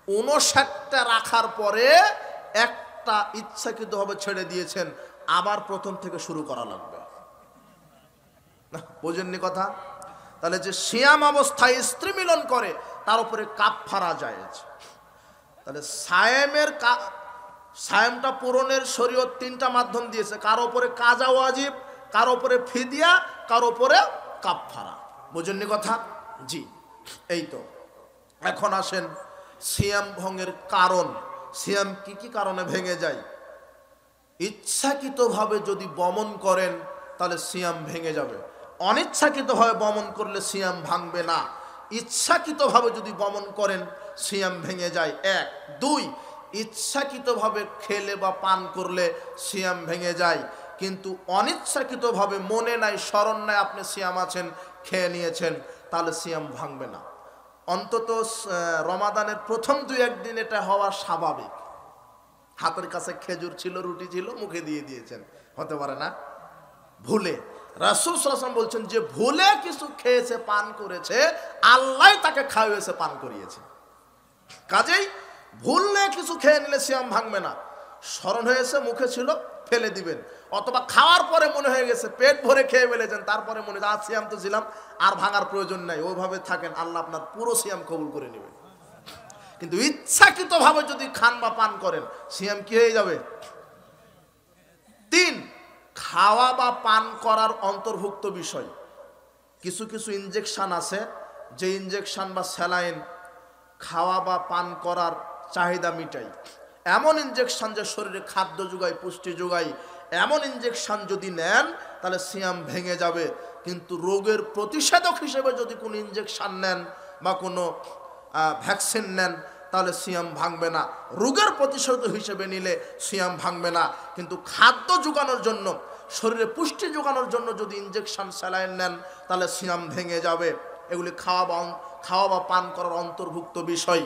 S1: 59টা রাখার পরে একটা ইচ্ছাকৃতভাবে ছেড়ে দিয়েছেন, আবার প্রথম থেকে শুরু করা লাগবে। বোঝেননি কথা? তাহলে যে সিয়াম অবস্থায় স্ত্রী মিলন করে তার উপরে কাফফারা জায়েজ। তাহলে সায়ামটা পূরণের শরীয়ত 3টা মাধ্যম দিয়েছে। কার উপরে কাজা ওয়াজিব, কার উপরে ফিদিয়া, কার উপরে কাফফারা। বোঝেননি কথা? জি, এই তো। এখন আসেন সিয়াম ভঙ্গের কারণ। সিয়াম কি কি কারণে ভেঙে যায়? ইচ্ছাকৃতভাবে যদি বমন করেন তাহলে সিয়াম ভেঙে যাবে। অনিচ্ছাকৃতভাবে বমন করলে সিয়াম ভাঙবে না। ইচ্ছাকৃতভাবে যদি বমন করেন সিয়াম ভেঙে যায় 1। 2, ইচ্ছাকৃতভাবে খেলে বা পান করলে সিয়াম ভেঙে যায়। কিন্তু অনিচ্ছাকৃতভাবে মনে নাই, স্মরণ নাই, আপনি সিয়াম আছেন, খেয়ে নিয়েছেন, তাহলে সিয়াম ভাঙবে না। অন্তত রমাদানের প্রথম 2-1 দিন এটা হওয়া স্বাভাবিক। হাতের কাছে খেজুর ছিল, রুটি ছিল, মুখে দিয়ে দিয়েছেন, হতে পারে না? ভুলে। রাসূল সাল্লাল্লাহু আলাইহি ওয়াসাল্লাম বলছেন যে ভুলে কিছু খেয়েছে, পান করেছে, আল্লাহ তাকে খাওয়িয়েছে, পান করিয়েছে। কাজেই ভুললে কিছু খেয়ে নিলে সিয়াম ভাঙবে না। স্মরণ হয়েছে, মুখে ছিল, ফেলে দিবেন। অথবা খাওয়ার পরে মনে হয়ে গেছে, পেট ভরে খেয়ে ফেলেছেন, তারপরে মনে হয় সিয়াম তো ছিলাম, আর ভাঙার প্রয়োজন নাই, ওইভাবে থাকেন, আল্লাহ আপনার পুরো সিয়াম কবুল করে নেবেন। কিন্তু ইচ্ছাকৃতভাবে যদি খান বা পান করেন, সিয়াম কি হয়ে যাবে? 3, খাওয়া বা পান করার অন্তর্ভুক্ত বিষয়। কিছু কিছু ইনজেকশন আছে, যে ইনজেকশন বা স্যালাইন খাওয়া বা পান করার চাহিদা মিটায়। এমন ইনজেকশন যে শরীরে খাদ্য যোগায়, পুষ্টি যোগায়, এমন ইনজেকশন যদি নেন তাহলে সিয়াম ভেঙে যাবে। কিন্তু রোগের প্রতিষেধক হিসেবে যদি কোনো ইনজেকশন নেন বা কোনো ভ্যাকসিন নেন তাহলে সিয়াম ভাঙবে না। রোগের প্রতিষেধক হিসেবে নিলে সিয়াম ভাঙবে না। কিন্তু খাদ্য যোগানোর জন্য, শরীরে পুষ্টি যোগানোর জন্য যদি ইনজেকশন স্যালাইন নেন তাহলে সিয়াম ভেঙে যাবে। এগুলি খাওয়া বা পান করার অন্তর্ভুক্ত বিষয়।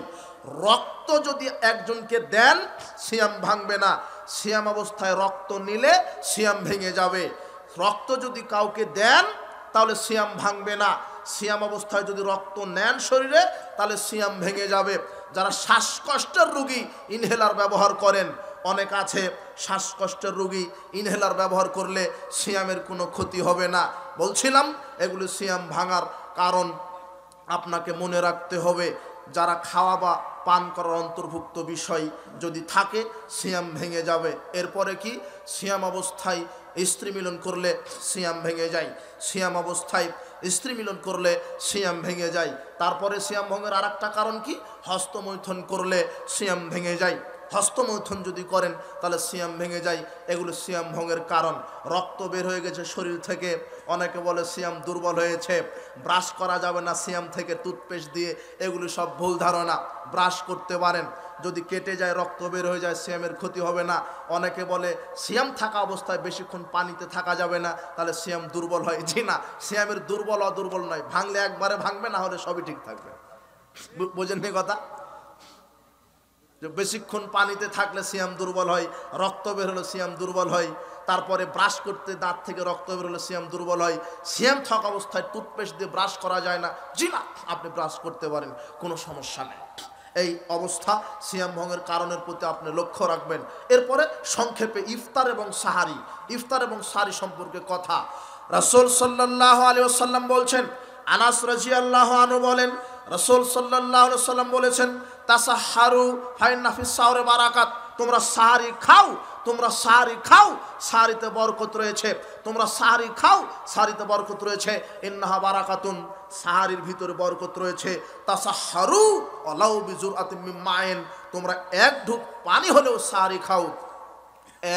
S1: রক্ত যদি একজনকে দেন সিয়াম ভাঙবে না। সিয়াম অবস্থায় রক্ত নিলে সিয়াম ভেঙে যাবে। রক্ত যদি কাউকে দেন তাহলে সিয়াম ভাঙবে না। সিয়াম অবস্থায় যদি রক্ত নেন শরীরে তাহলে সিয়াম ভেঙে যাবে। যারা শ্বাসকষ্টের রোগী ইনহেলার ব্যবহার করেন, অনেক আছে শ্বাসকষ্টের রোগী ইনহেলার ব্যবহার করলে সিয়ামের কোনো ক্ষতি হবে না। বলছিলাম এগুলো সিয়াম ভাঙার কারণ। আপনাকে মনে রাখতে হবে, যারা খাওয়া বা পান করার অন্তর্ভুক্ত বিষয় যদি থাকে সিয়াম ভেঙে যাবে। এরপরে কি, সিয়াম অবস্থায় স্ত্রী মিলন করলে সিয়াম ভেঙে যায়। সিয়াম অবস্থায় স্ত্রী মিলন করলে সিয়াম ভেঙে যায়। তারপরে সিয়াম ভঙ্গের আর একটা কারণ কি, হস্তমৈথুন করলে সিয়াম ভেঙে যায়। হস্তমৈথুন যদি করেন তাহলে সিয়াম ভেঙে যায়। এগুলো সিয়াম ভঙ্গের কারণ। রক্ত বের হয়ে গেছে শরীর থেকে, অনেকে বলে সিয়াম দুর্বল হয়েছে, ব্রাশ করা যাবে না সিয়াম থেকে টুথপেস্ট দিয়ে, এগুলো সব ভুল ধারণা। ব্রাশ করতে পারেন, যদি কেটে যায় রক্ত বের হয়ে যায় সিয়ামের ক্ষতি হবে না। অনেকে বলে সিয়াম থাকা অবস্থায় বেশিক্ষণ পানিতে থাকা যাবে না, তাহলে সিয়াম দুর্বল হয়। জি না, সিয়ামের দুর্বল অদুর্বল নয়, ভাঙলে একবারে ভাঙবে, না হলে সবই ঠিক থাকবে। বোঝেননি কথা? বেশিক্ষণ পানিতে থাকলে সিয়াম দুর্বল হয়, রক্ত বের হলে সিয়াম দুর্বল হয়। তারপরে ব্রাশ করতে দাঁত থেকে রক্ত বের হলে সিয়াম দুর্বল হয়। সিয়াম থাকা অবস্থায় টুথপেস্ট দিয়ে ব্রাশ করা যায় না। জি না, আপনি ব্রাশ করতে পারেন, কোনো সমস্যা নেই। এই অবস্থা সিয়াম ভঙ্গের কারণের প্রতি আপনি লক্ষ্য রাখবেন। এরপরে সংক্ষেপে ইফতার এবং সাহারি, ইফতার এবং সাহারি সম্পর্কে কথা। রাসূল সাল্লাল্লাহু আলাইহি ওয়াসাল্লাম বলছেন, আনাস রাদিয়াল্লাহু আনহু বলেন, রাসূল সাল্লাল্লাহু আলাইহি ওয়াসাল্লাম বলেছেন, তাসাহহারু ফাইন্না ফিস সাহরি বারাকাত, তোমরা সাহারি খাও, তোমরা সাহারি খাও, সাহারিতে বরকত রয়েছে। তোমরা সাহারি খাও, সাহারিতে বরকত রয়েছে। ইন্নাহা বারাকাতুন, সাহারির ভিতরে বরকত রয়েছে। তাসাহহারু ওয়ালাউ বিজুরআতিন মিন মাইন, তোমরা এক ঢুক পানি হলেও সাহারি খাও,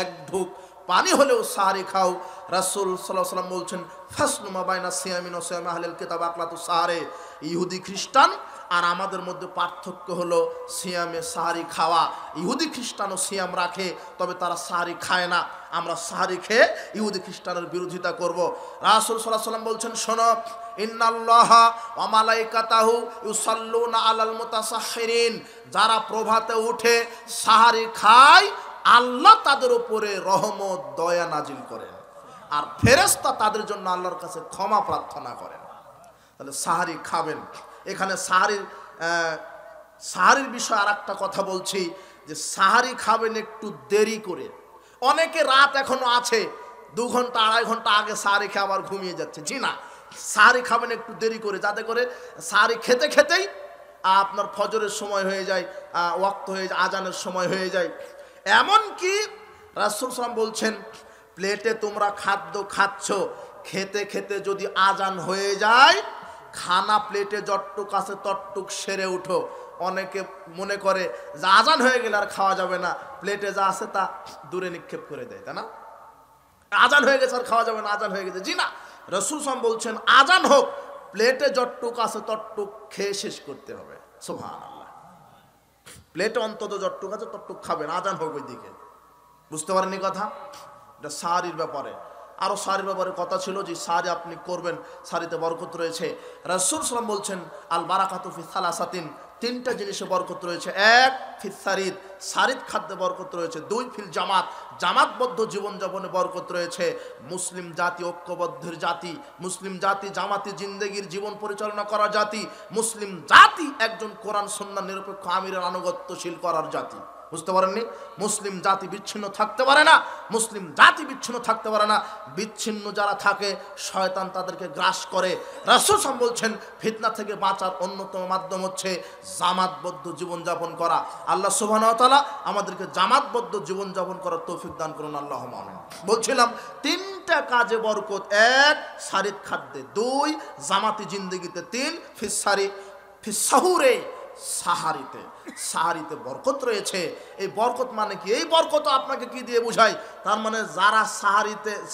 S1: এক ঢুক পানি হলেও সাহারি খাও। রাসূল সাল্লাল্লাহু আলাইহি ওয়াসাল্লাম বলছেন, ফাসলু মা বাইনা সিয়ামিন ওয়া সিয়ামি আহলিল কিতাব আকলাতু সাহারে, ইহুদি খ্রিস্টান আর আমাদের মধ্যে পার্থক্য হলো সিয়ামে সাহারি খাওয়া। ইহুদি খ্রিস্টানও সিয়াম রাখে, তবে তারা সাহারি খায় না। আমরা সাহারি খেয়ে ইহুদি খ্রিস্টানের বিরোধিতা করব। রাসূল সাল্লাল্লাহু আলাইহি ওয়াসাল্লাম বলছেন, শোনো, ইন্নাল্লাহা ওয়া মালাইকাতাহু ইউসাল্লুনা আলাল মুতাসাহহিরিন, যারা প্রভাতে উঠে সাহারি খায় আল্লাহ তাদের উপরে রহমত দয়া নাজিল করেন, আর ফেরেশতা তাদের জন্য আল্লাহর কাছে ক্ষমা প্রার্থনা করেন। তাহলে সাহারি খাবেন। এখানে সাহারির বিষয়ে আর একটা কথা বলছি, যে সাহারি খাবেন একটু দেরি করে। অনেকে রাত এখনো আছে, 2 ঘন্টা 2.5 ঘন্টা আগে সাহারি খেয়ে আবার ঘুমিয়ে যাচ্ছে। জি না, সাহারি খাবেন একটু দেরি করে, যাতে করে সাহারি খেতে খেতেই আপনার ফজরের সময় হয়ে যায়, ওয়াক্ত হয়ে যায়, আজানের সময় হয়ে যায়। এমনকি রাসূল সাল্লাল্লাহু আলাইহি ওয়াসাল্লাম বলছেন, প্লেটে তোমরা খাদ্য খাচ্ছ, খেতে খেতে যদি আজান হয়ে যায়, খানা প্লেটে যতটুক আছে ততটুক সেরে উঠো। অনেকে মনে করে যে আজান হয়ে গেলে আর খাওয়া যাবে না, প্লেটে যা আছে তা দূরে নিক্ষেপ করে দেয়, তাই না? আজান হয়ে গেছে আর খাওয়া যাবে না, আজান হয়ে গেছে। জি না, রাসূল সাল্লাল্লাহু আলাইহি ওয়াসাল্লাম বলছেন আজান হোক, প্লেটে যতটুক আছে ততটুক খেয়ে শেষ করতে হবে। সুবহানাল্লাহ, প্লেটে অন্তত যতটুক আছে ততটুক খাবেন, আজান হোক ওইদিকে। বুঝতে পারেননি কথা? এটা সাহারির ব্যাপারে। আরও সাহারির ব্যাপারে কথা ছিল, যে সাহারি আপনি করবেন, সাহারিতে বরকত রয়েছে। রাসূল সাল্লাল্লাহু আলাইহি ওয়াসাল্লাম বলছেন, আল বারাকাতু ফি সালাসাতিন, 3টা জিনিসে বরকত রয়েছে। 1 ফিস সারিদ, সারিদ খাদ্যে বরকত রয়েছে। 2 ফিল জামাত, জামাতবদ্ধ জীবনযাপনে বরকত রয়েছে। মুসলিম জাতি ঐক্যবদ্ধের জাতি, মুসলিম জাতি জামাতি জিন্দেগির জীবন পরিচালনা করা জাতি, মুসলিম জাতি একজন কোরআন সুন্নাহ নিরপেক্ষ আমিরের আনুগত্যশীল করার জাতি। বুঝতে পারেননি? মুসলিম জাতি বিচ্ছিন্ন থাকতে পারে না, মুসলিম জাতি বিচ্ছিন্ন থাকতে পারে না। বিচ্ছিন্ন যারা থাকে শয়তান তাদেরকে গ্রাস করে। রাসূল সাল্লাল্লাহু আলাইহি ওয়াসাল্লাম বলছেন, ফিতনা থেকে বাঁচার অন্যতম মাধ্যম হচ্ছে জামাতবদ্ধ জীবনযাপন করা। আল্লাহ সুবহানাহু ওয়া তাআলা আমাদেরকে জামাতবদ্ধ জীবনযাপন করার তৌফিক দান করুন, আল্লাহুম্মা আমিন। বলছিলাম 3টা কাজে বরকত, 1 সারিদ খাদ্যে, 2 জামাতি জিন্দেগিতে, 3 ফিস সাহুরে, সাহারিতে। সাহারিতে বরকত রয়েছে। এই বরকত মানে কি? এই বরকত আপনাকে কি দিয়ে বুঝাই? তার মানে যারা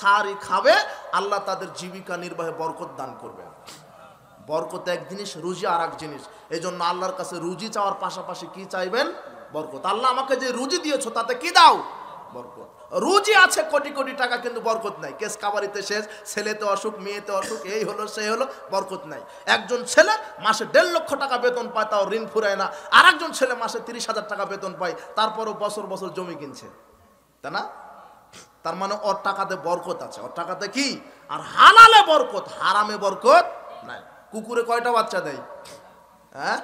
S1: সাহারি খাবে আল্লাহ তাদের জীবিকা নির্বাহে বরকত দান করবে। বরকত এক জিনিস, রুজি আর এক জিনিস। এই জন্য আল্লাহর কাছে রুজি চাওয়ার পাশাপাশি কি চাইবেন? বরকত। আল্লাহ আমাকে যে রুজি দিয়েছো তাতে কি দাও? বরকত। রুজি আছে কোটি কোটি টাকা, কিন্তু বরকত নাই। কেস কাবারিতে শেষ, ছেলেতে অসুখ, মেয়েতে অসুখ, এই হলো সেই হলো, বরকত নাই। একজন ছেলে মাসে 1.5 লক্ষ টাকা বেতন পায়, তাও ঋণ ফুরায় না। আর একজন ছেলে মাসে 30,000 টাকা বেতন পায়, তারপরও বছর বছর জমি কিনছে, তাই না? তার মানে ওর টাকাতে বরকত আছে। ওর টাকাতে কি? আর হালালে বরকত, হারামে বরকত নাই। কুকুরে কয়টা বাচ্চা দেয়? হ্যাঁ,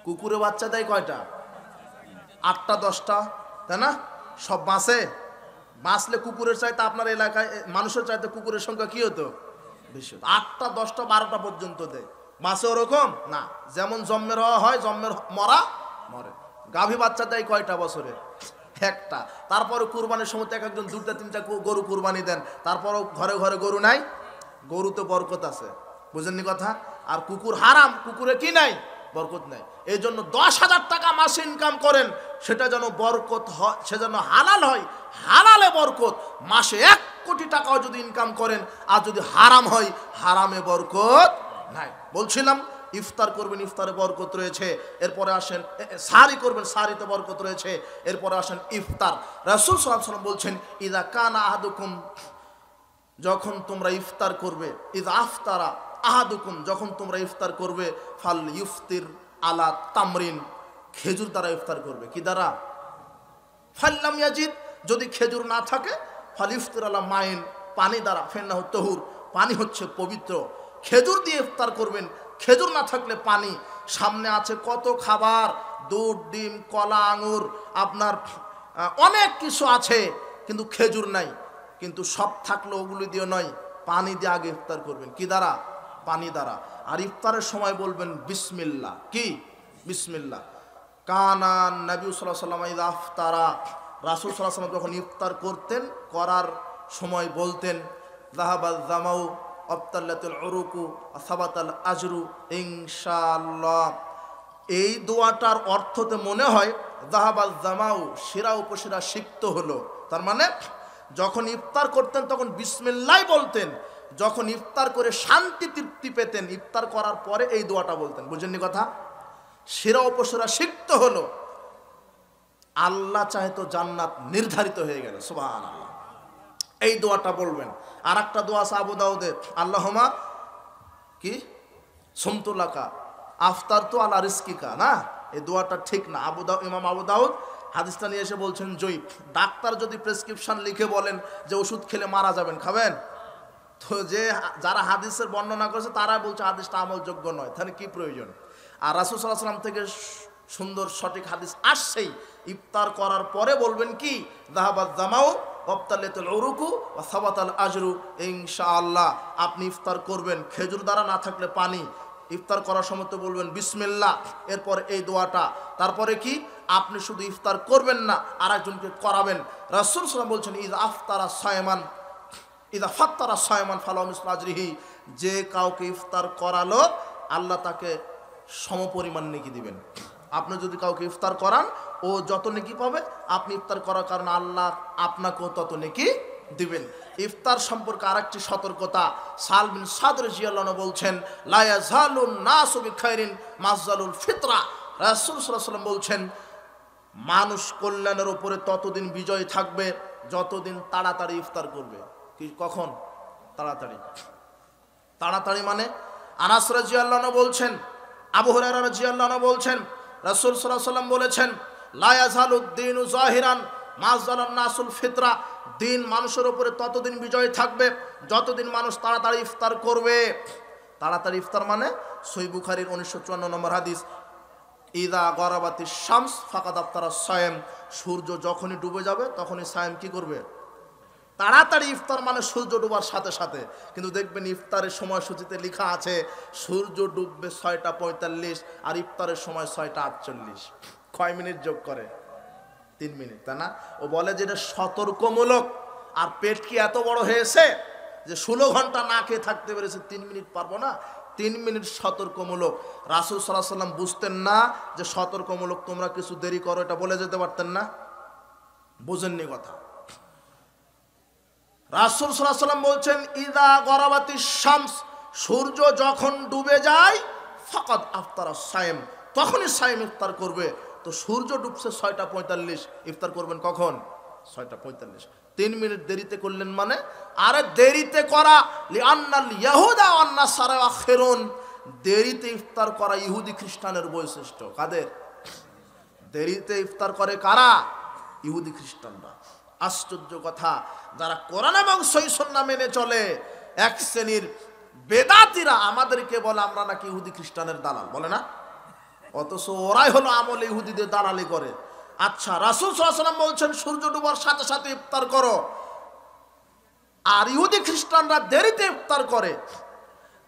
S1: কুকুরে বাচ্চা দেয় কয়টা? 8টা 10টা? তাই না? সব বাঁচে, বাঁচলে কুকুরের চাইতে আপনার এলাকায় মানুষের চাইতে কুকুরের সংখ্যা কি হতো? বেশি হতো। 8টা 10টা 12টা পর্যন্ত দেয়। বাঁচে ওরকম না, যেমন জন্মের হওয়া হয় জন্মের মরা মরে। গাভী বাচ্চা দেয় কয়টা বছরে? একটা। তারপরে কুরবানির সময় এক একজন 2টা 3টা গরু কুরবানি দেন, তারপরও ঘরে ঘরে গরু নাই। গরুতে বরকত আছে, বুঝেননি কথা? আর কুকুর হারাম, কুকুরে কি নাই? বরকত নাই। এই জন্য 10,000 টাকা মাসে ইনকাম করেন, সেটা যেন বরকত হয়, সে যেন হালাল হয়, হালালে বরকত। মাসে 1 কোটি টাকাও যদি ইনকাম করেন আর যদি হারাম হয়, হারামে বরকত নাই। বলছিলাম ইফতার করবেন, ইফতারে বরকত রয়েছে। এরপরে আসেন সারি করবেন, সারিতে বরকত রয়েছে। এরপরে আসেন ইফতার। রাসূল সাল্লাল্লাহু আলাইহি ওয়াসাল্লাম বলছেন ইযা কানা আহাদুকুম, যখন তোমরা ইফতার করবে, ইযা আফতারা আহাদুকুম, যখন তোমরা ইফতার করবে, ফাল ইফতির আলা তামরিন, খেজুর দ্বারা ইফতার করবে। কি দ্বারা? ফাল্লাম ইয়াজিদ, যদি খেজুর না থাকে, ফাল ইফতির আলা মাইন, পানি দ্বারা। ফেন্নাহু তাহুর, পানি হচ্ছে পবিত্র। খেজুর দিয়ে ইফতার করবেন, খেজুর না থাকলে পানি। সামনে আছে কত খাবার, দুধ, ডিম, কলা, আঙুর, আপনার অনেক কিছু আছে, কিন্তু খেজুর নাই। কিন্তু সব থাকলে ওগুলি দিয়ে নয়, পানি দিয়ে আগে ইফতার করবেন। কি দ্বারা? পানি দ্বারা। আর ইফতারের সময় বলবেন বিসমিল্লাহ। কি? বিসমিল্লাহ। কানা নবী সাল্লাল্লাহু আলাইহি ওয়াসাল্লাম ইযা আফতারা, রাসূল সাল্লাল্লাহু আলাইহি ওয়াসাল্লাম যখন ইফতার করতেন, করার সময় বলতেন যাহাবাল জামাউ আবতাল্লাতুল উরুকু সাবাতাল আজরু ইনশাআল্লাহ। এই দোয়াটার অর্থতে মনে হয় যাহাবাল জামাউ, শিরা উপশিরা সিক্ত হলো। তার মানে যখন ইফতার করতেন তখন বিসমিল্লাহ বলতেন, যখন ইফতার করে শান্তি তৃপ্তি পেতেন, ইফতার করার পরে এই দোয়াটা বলতেন। বুঝেননি কথা? শিরা উপশিরা সিক্ত হলো, আল্লাহ চাহে তো জান্নাত নির্ধারিত হয়ে গেল। সুবহানাল্লাহ। এই দোয়াটা বলবেন। আর একটা দোয়া আছে আবু দাউদে, আল্লাহুম্মা কি সুমতুলাকা আফতার তো আলা রিজকিকা, না? এই দোয়াটা ঠিক না। ইমাম আবু দাউদ হাদিসটা নিয়ে এসে বলছেন জয়ীফ। ডাক্তার যদি প্রেসক্রিপশন লিখে বলেন যে ওষুধ খেলে মারা যাবেন, খাবেন? তো যারা হাদিসের বর্ণনা করেছে তারা বলছে হাদিসটা আমলযোগ্য নয়, তাহলে কি প্রয়োজন? আর রাসূল সাল্লাল্লাহু আলাইহি ওয়াসাল্লাম থেকে সুন্দর সঠিক হাদিস আসছেই, ইফতার করার পরে বলবেন কি যাহাবাত জামাউ ওয়াবতালাতুল উরুকু ওয়া সাবাতাল আজরু ইনশাআল্লাহ। আপনি ইফতার করবেন, খেজুর দ্বারা না থাকলে পানি। ইফতার করার সময় তো বলবেন বিসমিল্লাহ, এরপর এই দোয়াটা। তারপরে কি? আপনি শুধু ইফতার করবেন না, আরেকজনকে করাবেন। রাসূল সাল্লাল্লাহু আলাইহি ওয়াসাল্লাম বলছেন ইযা আফতারা সায়মান, ইযা ফাত্তারা সায়মান ফালাহু মিসলু আজরিহি, যে কাউকে ইফতার করালো আল্লাহ তাকে সমপরিমাণ নেকি দিবেন। আপনি যদি কাউকে ইফতার করান, ও যত নেকি পাবে, আপনি ইফতার করার কারণে আল্লাহ আপনাকেও তত নেকি দিবেন। ইফতার সম্পর্কে আরেকটি সতর্কতা, সাল বিন সাদ রাদিয়াল্লাহু আনহু বলছেন লা ইয়াজালুন নাসু বিখাইরিন মাযালুল ফিতরা। রাসূল সাল্লাল্লাহু আলাইহি ওয়াসাল্লাম বলছেন মানুষ কল্যাণের উপরে ততদিন বিজয় থাকবে যতদিন তাড়াতাড়ি ইফতার করবে। কি? কখন? তাড়াতাড়ি। তাড়াতাড়ি মানে আনাস রাদিয়াল্লাহু আনহু বলছেন, আবু হুরায়রা রাদিয়াল্লাহু আনহু বলছেন রাসূল সাল্লাল্লাহু আলাইহি ওয়াসাল্লাম বলেছেন লা ইয়াজালুদ-দীনু যাহিরান মা যালান নাসুল ফিতরা, দিন মানুষের উপরে ততদিন বিজয় থাকবে যতদিন মানুষ তাড়াতাড়ি ইফতার করবে। তাড়াতাড়ি ইফতার মানে সহিহ বুখারীর 1954 নম্বর হাদিস, ইযা গরাবাতিশ শামস ফাকাদ আফতারা সায়েম, সূর্য যখনই ডুবে যাবে তখনই সায়েম কি করবে? তাড়াতাড়ি ইফতার মানে সূর্য ডুবার সাথে সাথে। কিন্তু দেখবেন ইফতারের সময়সূচিতে লেখা আছে সূর্য ডুববে 6:45 আর ইফতারের সময় 6:48। কয় মিনিট যোগ করে? 3 মিনিট, তাই না? ও বলে যে এটা সতর্কমূলক। আর পেট কি এত বড় হয়েছে যে 16 ঘন্টা না খেয়ে থাকতে পেরেছে, 3 মিনিট পারবো না? 3 মিনিট সতর্কমূলক। রাসূল সাল্লাল্লাহু আলাইহি ওয়াসাল্লাম বুঝতেন না যে সতর্কমূলক, তোমরা কিছু দেরি করো, এটা বলে যেতে পারতেন না? বুঝেননি কথা? রাসূল সাল্লাল্লাহু আলাইহি ওয়াসাল্লাম বলছেন ইযা গরাবাতিশ শামস, সূর্য যখন ডুবে যায়, ফাকাদ আফতারা সায়েম, তখনই সায়েম ইফতার করবে। তো সূর্য ডুবছে 6:45, ইফতার করবেন কখন? 6:45। 3 মিনিট দেরিতে করলেন মানে? আরে দেরিতে করা লিআন্নাল ইয়াহুদা ওয়ান নাসারা আখিরুন, দেরিতে ইফতার করা ইহুদি খ্রিস্টানের বৈশিষ্ট্য। কাদের? দেরিতে ইফতার করে কারা? ইহুদি খ্রিস্টানরা। আশ্চর্য কথা, যারা কোরআন এবং সহিহ সুন্নাহ মেনে চলে, এক শ্রেণীর বেদাতীরা আমাদেরকে বলে আমরা নাকি ইহুদি খ্রিস্টানের দালাল, বলে না? অথচ ওরাই হলো আমলে ইহুদিদের দালালি করে। আচ্ছা, রাসূল সাল্লাল্লাহু আলাইহি ওয়াসাল্লাম বলছেন সূর্য ডোবার সাথে সাথে ইফতার করো, আর ইহুদি খ্রিস্টানরা দেরিতে ইফতার করে।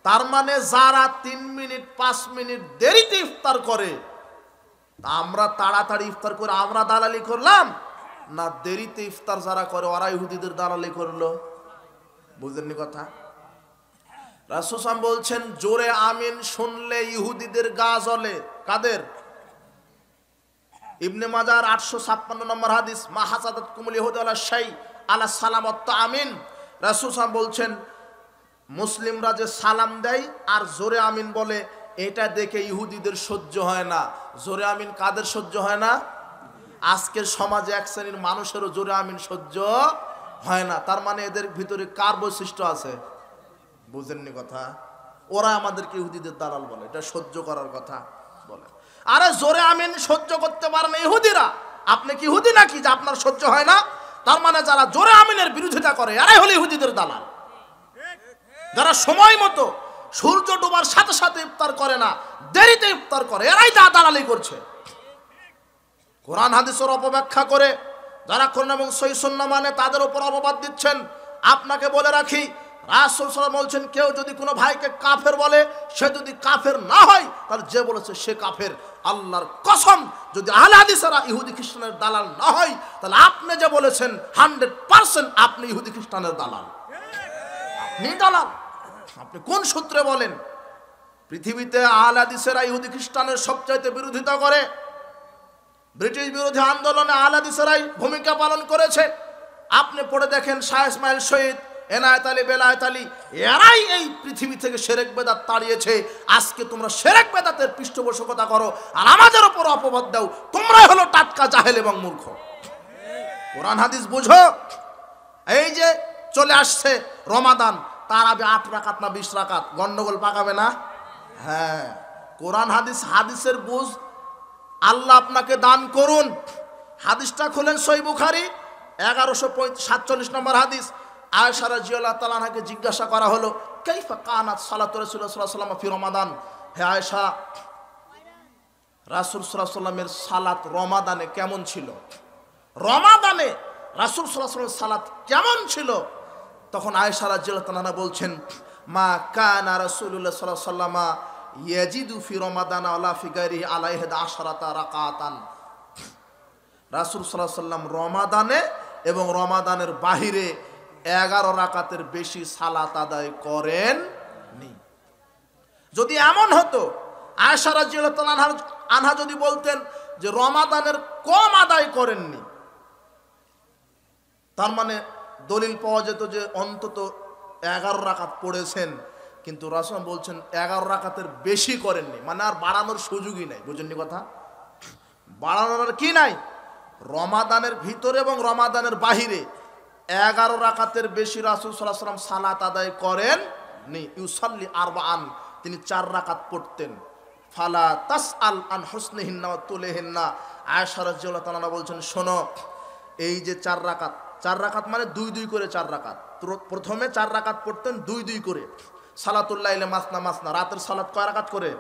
S1: তার মানে যারা 3 মিনিট 5 মিনিট দেরিতে ইফতার করে, আমরা তাড়াতাড়ি ইফতার করে আমরা দালালি করলাম, না দেরিতে ইফতার যারা করে ওরা ইহুদিদের দালালি করলো? বুঝেননি কথা? রাসূল সাল্লাল্লাহু আলাইহি ওয়াসাল্লাম বলছেন জোরে আমিন শুনলে ইহুদিদের গা জ্বলে। কাদের? ইবনে মাজার 856 নম্বর হাদিস, মা হাসাদাত কুমুল ইহুদি আলা শাই আলা সালামাত আমিন। রাসূল সাল্লাল্লাহু আলাইহি ওয়াসাল্লাম বলছেন মুসলিমরা যে সালাম দেয় আর জোরে আমিন বলে, এটা দেখে ইহুদিদের সহ্য হয় না। জোরে আমিন কাদের সহ্য হয় না? আজকের সমাজে এক শ্রেণীর মানুষেরও জোরে আমিন সহ্য হয় না। তার মানে এদের ভিতরে কার বৈশিষ্ট্য আছে? বুঝেননি কথা? ওরা আমাদেরকে ইহুদিদের দালাল বলে, এটা সহ্য করার কথা বলে। আরে জোরে আমিন সহ্য করতে পারে না ইহুদিরা, আপনি কি ইহুদি নাকি যে আপনার সহ্য হয় না? তার মানে যারা জোরে আমিনের বিরোধিতা করে এরাই হলো ইহুদিদের দালাল। যারা সময় মতো সূর্য ডোবার সাথে সাথে ইফতার করে না, দেরিতে ইফতার করে, এরাই দালালি করছে। কোরআন হাদিসের অপব্যাখ্যা করে যারা কোরআন এবং সহিহ সুন্নাহ মানে তাদের উপর অপবাদ দিচ্ছেন। আপনাকে বলে রাখি, রাসূল সাল্লাল্লাহু আলাইহি ওয়াসাল্লাম বলছেন কেউ যদি কোনো ভাইকে কাফের বলে, সে যদি কাফের না হয় তাহলে যে বলেছে সে কাফের। আল্লাহর কসম, যদি আহলে হাদিসেরা ইহুদি খ্রিস্টানের দালাল না হয় তাহলে আপনি যে বলেছেন 100% আপনি ইহুদি খ্রিস্টানের দালাল। আপনি দালাল। আপনি কোন সূত্রে বলেন? পৃথিবীতে আহলে হাদিসেরা ইহুদি খ্রিস্টানের সবচাইতে বিরোধিতা করে। ব্রিটিশ বিরোধী আন্দোলনে আহলে হাদিসেরাই ভূমিকা পালন করেছে। আপনি পড়ে দেখেন শাহ ইসমাইল শহীদ, এনায়েত আলী, বেলায়েত আলী, এরাই এই পৃথিবী থেকে শিরক বেদাত তাড়িয়েছে। আজকে তোমরা শিরক বেদাতের পৃষ্ঠপোষকতা করো আর আমাদের উপর অপবাদ দাও, তোমরাই হলো টাটকা জাহেল এবং মূর্খ। কোরআন হাদিস বুঝো। এই যে চলে আসছে রমাদান, তার আগে 8 রাকাত না 20 রাকাত, গন্ডগোল পাকাবে না? হ্যাঁ, কোরআন হাদিসের বুঝ আল্লাহ আপনাকে দান করুন। হাদিসটা খুলেন সহিহ বুখারী 1147 নম্বর হাদিস। আয়েশা রাদিয়াল্লাহু তাআলা আনহাকে জিজ্ঞাসা করা হলো, কাইফা কানাত সালাতু রাসূলুল্লাহ সাল্লাল্লাহু আলাইহি ওয়াসাল্লাম ফি রমাদান। হে আয়েশা, রাসূল সাল্লাল্লাহু আলাইহি ওয়াসাল্লামের সালাত রমাদানে কেমন ছিল? রমাদানে রাসূল সাল্লাল্লাহু আলাইহি ওয়াসাল্লামের সালাত কেমন ছিল? তখন আয়েশা রাদিয়াল্লাহু তাআলা বলছেন, মা কানা রাসূলুল্লাহ সাল্লাল্লাহু আলাইহি ওয়াসাল্লাম ইয়াজিদু ফি রমাদান আলা ফি গায়রিহি আলা 11 রাকাতান। রাসূল সাল্লাল্লাহু আলাইহি ওয়াসাল্লাম রমাদানে এবং রমাদানের বাহিরে 11 রাকাতের বেশি সালাত আদায় করেননি। যদি এমন হতো, আয়েশা রাদিয়াল্লাহু তাআলা আনহা যদি বলতেন যে রমাদানের কম আদায় করেননি, তার মানে দলিল পাওয়া যেত যে অন্তত 11 রাকাত পড়েছেন। কিন্তু রাসূল বলছেন 11 রাকাতের বেশি করেননি, মানে আর বাড়ানোর সুযোগই নাই। বুঝেননি কথা? বাড়ানোর কি নাই? রমাদানের ভিতরে এবং রমাদানের বাহিরে 11 রাকাতের বেশি রাসূল সাল্লাল্লাহু আলাইহি ওয়াসাল্লাম সালাত আদায় করেননি। ইউসাল্লি আরবাআন, তিনি 4 রাকাত পড়তেন। ফালা তাসআল আন হুসনিহিন্না ওয়া তুলিহিন্না। আয়েশা রাদিয়াল্লাহু তাআলা বলছেন, শোনো, এই যে 4 রাকাত, 4 রাকাত মানে 2 করে 4 রাকাত। প্রথমে 4 রাকাত পড়তেন 2 করে। সালাতুল লাইলে মাসনা মাসনা, রাতের সালাত কয় রাকাত করে?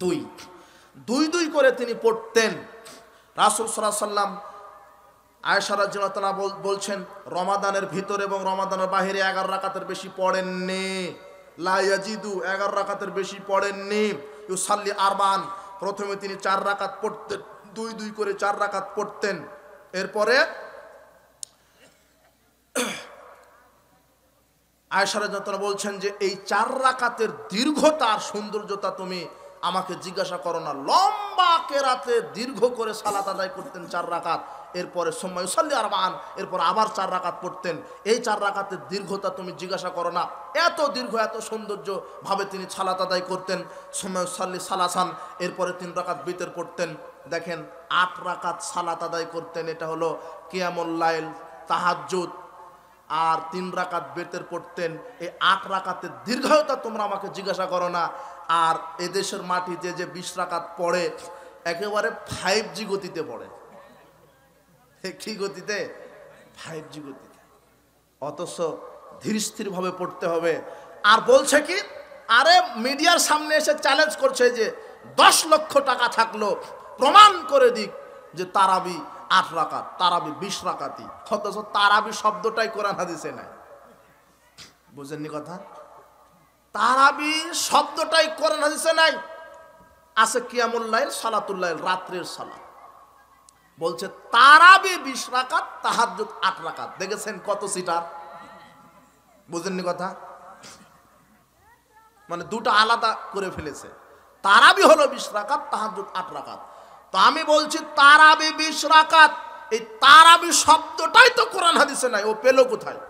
S1: 2 করে তিনি পড়তেন। রাসূল সাল্লাল্লাহু আলাইহি ওয়াসাল্লাম, আয়েশা রাদিয়াল্লাহু তাআলা বলছেন, রমাদানের ভিতরে এবং রমাদানের বাইরে 11 রাকাতের বেশি পড়েননি। লা ইয়াজিদু, 11 রাকাতের বেশি পড়েননি। ইউসাল্লি আরবাআন, প্রথমে তিনি 4 রাকাত পড়তেন, 2 করে 4 রাকাত পড়তেন। এরপরে আয়েশা রাদিয়াল্লাহু তাআলা বলছেন যে এই 4 রাকাতের দীর্ঘতা আর সৌন্দর্যতা তুমি আমাকে জিজ্ঞাসা করো না। লম্বা কেরাতে দীর্ঘ করে সালাত আদায় করতেন 4 রাকাত। এরপরে সুম্মা ইউসাল্লি আরবাআন, এরপর আবার 4 রাকাত পড়তেন। এই 4 রাকাতের দীর্ঘতা তুমি জিজ্ঞাসা করো না। এত দীর্ঘ, এত সৌন্দর্য ভাবে তিনি সালাত আদায় করতেন। সুম্মা ইউসাল্লি সালাসান, এরপরে 3 রাকাত বিতর পড়তেন। দেখেন 8 রাকাত সালাত আদায় করতেন। এটা হলো কিয়ামুল লাইল, তাহাজ্জুদ। আর 3 রাকাত বেতের পড়তেন। এই 8 রাকাতের দীর্ঘতা তোমরা আমাকে জিজ্ঞাসা করো না। আর এদেশের মাটিতে যে 20 রাকাত পড়ে একেবারে 5G গতিতে পড়ে। কি গতিতে? 5G গতিতে। অথচ ধীর স্থির ভাবে পড়তে হবে। আর বলছে কি, আরে মিডিয়ার সামনে এসে চ্যালেঞ্জ করছে যে 10 লক্ষ টাকা থাকলো প্রমাণ করে দিক যে তারাবি 8 রাকাত, তারাবি 20 রাকাতই, অথচ তারাবি শব্দটাই কোরআন হাদিসে নাই। বুঝেননি কথা? তারাবি শব্দটাই কোরআন হাদিসে নাই। আছে কিয়ামুল লাইল, সালাতুল লাইল, রাত্রের সালাত। বলছে তারাবি 20 রাকাত, তাহাজ্জুদ 8 রাকাত। দেখেছেন কত সিটার? বুঝেননি কথা? মানে দুটো আলাদা করে ফেলেছে। তারাবি হলো 20 রাকাত, তাহাজ্জুদ 8 রাকাত। তো আমি বলছি তারাবি 20 রাকাত, এই তারাবি শব্দটাই তো কোরআন হাদিসে নাই, ও পেল কোথায়?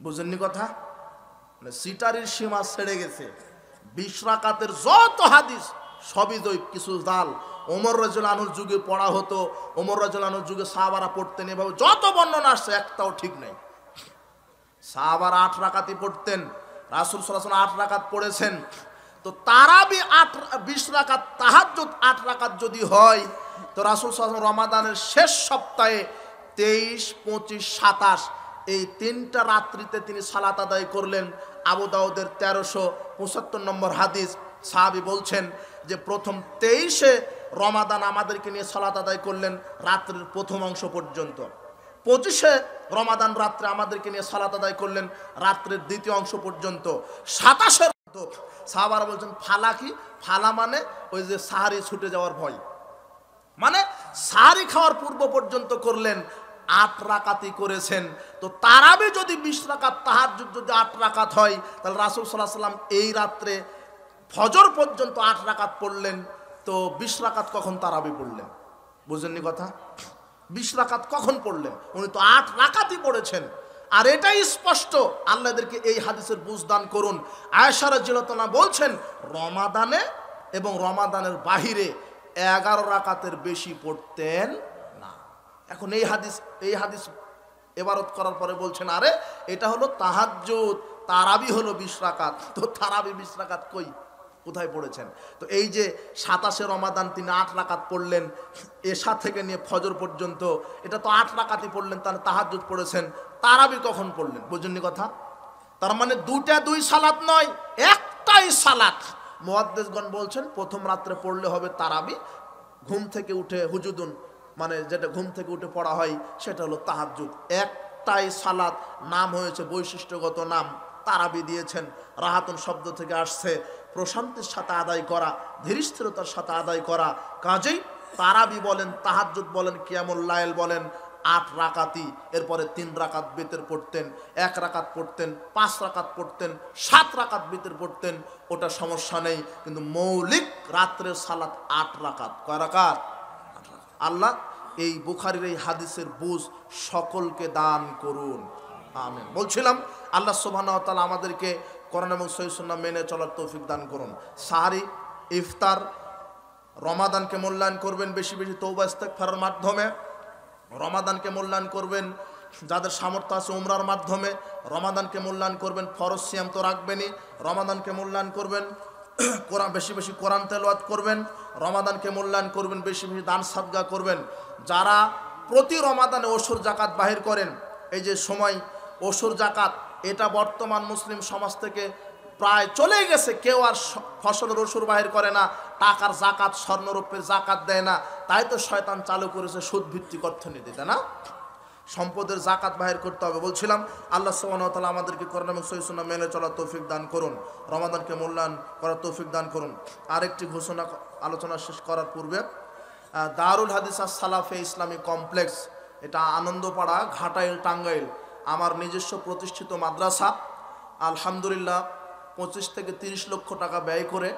S1: বুঝেননি কথা? মানে সিটারির সীমা ছেড়ে গেছে। 20 রাকাতের যত হাদিস সবই দৈব, কিছু জাল। ওমর রাদিয়াল্লাহু আনহুর যুগে পড়া হতো, ওমর রাদিয়াল্লাহু আনহুর যুগে সাহাবারা পড়তেন, এভাবে যত বর্ণনা আসছে একটাও ঠিক নাই। সাহাবারা 8 রাকাতই পড়তেন, রাসূল সাল্লাল্লাহু আলাইহি ওয়াসাল্লাম 8 রাকাত পড়েছেন। তো তারাবি 20 রাকাত, তাহাজ্জুদ 8 রাকাত যদি হয়, তো রাসূল সাল্লাল্লাহু আলাইহি ওয়াসাল্লাম রমাদানের শেষ সপ্তাহে 23, 25, 27 এই 3টা রাত্রিতে তিনি সালাত আদায় করলেন। আবু দাউদের 1375 নম্বর হাদিস, সাহাবী বলছেন যে প্রথম 23-এ রমাদান আমাদেরকে নিয়ে সালাত আদায় করলেন রাত্রির প্রথম অংশ পর্যন্ত। 25-এ রমাদান রাত্রে আমাদেরকে নিয়ে সালাত আদায় করলেন রাত্রের দ্বিতীয় অংশ পর্যন্ত। 27-এর সাহাবারা বলছেন ফালা কি? ফালা মানে ওই যে সাহারি ছুটে যাওয়ার ভয়, মানে সাহারি খাওয়ার পূর্ব পর্যন্ত করলেন। 8 রাকাতই করেছেন। তো তারাবি যদি 20 রাকাত, তাহাজ্জুদ যদি 8 রাকাত হয়, তাহলে রাসূল সাল্লাল্লাহু আলাইহি ওয়াসাল্লাম এই রাত্রে ফজর পর্যন্ত 8 রাকাত পড়লেন। তো 20 রাকাত কখন তারাবি পড়লেন? বুঝেননি কথা? 20 রাকাত কখন পড়লেন? উনি তো 8 রাকাতই পড়েছেন। আর এটাই স্পষ্ট, আল্লাহ এদেরকে এই হাদিসের বুঝদান করুন। আয়েশা রাদিয়াল্লাহু আনহা বলছেন রমাদানে এবং রমাদানের বাহিরে 11 রাকাতের বেশি পড়তেন না। এখন এই হাদিস ইবারত করার পরে বলছেন আরে এটা হলো তাহাজ্জুদ, তারাবি হলো 20 রাকাত। তো তারাবি 20 রাকাত কই, কোথায় পড়েছেন? তো এই যে 27-এ রমাদান তিনি 8 রাকাত পড়লেন এশা থেকে নিয়ে ফজর পর্যন্ত, এটা তো 8 রাকাতই পড়লেন, তাহলে তাহাজ্জুদ পড়েছেন। তারাবি কখন পড়লেন? বুঝেননি কথা? তার মানে দুই সালাত নয়, একটাই সালাত। মুহাদ্দিসগণ বলছেন প্রথম রাত্রে পড়লে হবে তারাবি, ঘুম থেকে উঠে হুজুদুন মানে যেটা ঘুম থেকে উঠে পড়া হয় সেটা হলো তাহাজ্জুদ। একটাই সালাত, নাম হয়েছে বৈশিষ্ট্যগত নাম, তারাবি দিয়েছেন। রাহাতুন শব্দ থেকে আসছে প্রশান্তির সাথে আদায় করা, ধীরস্থিরতার সাথে আদায় করা। কাজেই তারাবি বলেন, তাহাজ্জুদ বলেন, কিয়ামুল লাইল বলেন, 8 রাকাতই। এরপরে 3 রাকাত বিতর পড়তেন, 1 রাকাত পড়তেন, 5 রাকাত পড়তেন, 7 রাকাত বিতর পড়তেন, ওটা সমস্যা নেই। কিন্তু মৌলিক রাত্রের সালাত 8 রাকাত। কয় রাকাত? আল্লাহ এই বুখারীর এই হাদিসের বুঝ সকলকে দান করুন, আমিন। বলছিলাম আল্লাহ সুবহানাহু ওয়া তাআলা আমাদেরকে কোরআন এবং সহিহ সুন্নাহ মেনে চলার তৌফিক দান করুন। সাহারি, ইফতার, রমাদানকে মূল্যায়ন করবেন বেশি বেশি তওবা ইস্তেগফারের মাধ্যমে। রমাদানকে মূল্যায়ন করবেন যাদের সামর্থ্য আছে উমরার মাধ্যমে। রমাদানকে মূল্যায়ন করবেন, ফরজ সিয়াম তো রাখবেনই। রমাদানকে মূল্যায়ন করবেন কোরআন, বেশি বেশি কোরআন তেলাওয়াত করবেন। রমাদানকে মূল্যায়ন করবেন, বেশি বেশি দান সাদকা করবেন। যারা প্রতি রমাদানে ওসুর জাকাত বাহির করেন, এই যে সময় ওসুর জাকাত, এটা বর্তমান মুসলিম সমাজ থেকে প্রায় চলে গেছে। কেউ আর ফসলের ওসুর বাহির করে না, টাকার জাকাত, স্বর্ণরূপের জাকাত দেয় না। তাই তো শয়তান চালু করেছে সুদ ভিত্তিক অর্থনীতি, তাই না? সম্পদের জাকাত বাহির করতে হবে। বলছিলাম আল্লাহ সুবহানাহু ওয়া তাআলা আমাদেরকে কোরআন এবং সহিহ সুন্নাহ মেনে চলার তৌফিক দান করুন, রমাদানকে মূল্যায়ন করার তৌফিক দান করুন। আরেকটি ঘোষণা আলোচনা শেষ করার পূর্বে, দারুল হাদিস আস-সালাফে ইসলামী কমপ্লেক্স, এটা আনন্দপাড়া, ঘাটাইল, টাঙ্গাইল, আমার নিজস্ব প্রতিষ্ঠিত মাদ্রাসা। আলহামদুলিল্লাহ 25 থেকে 30 লক্ষ টাকা ব্যয় করে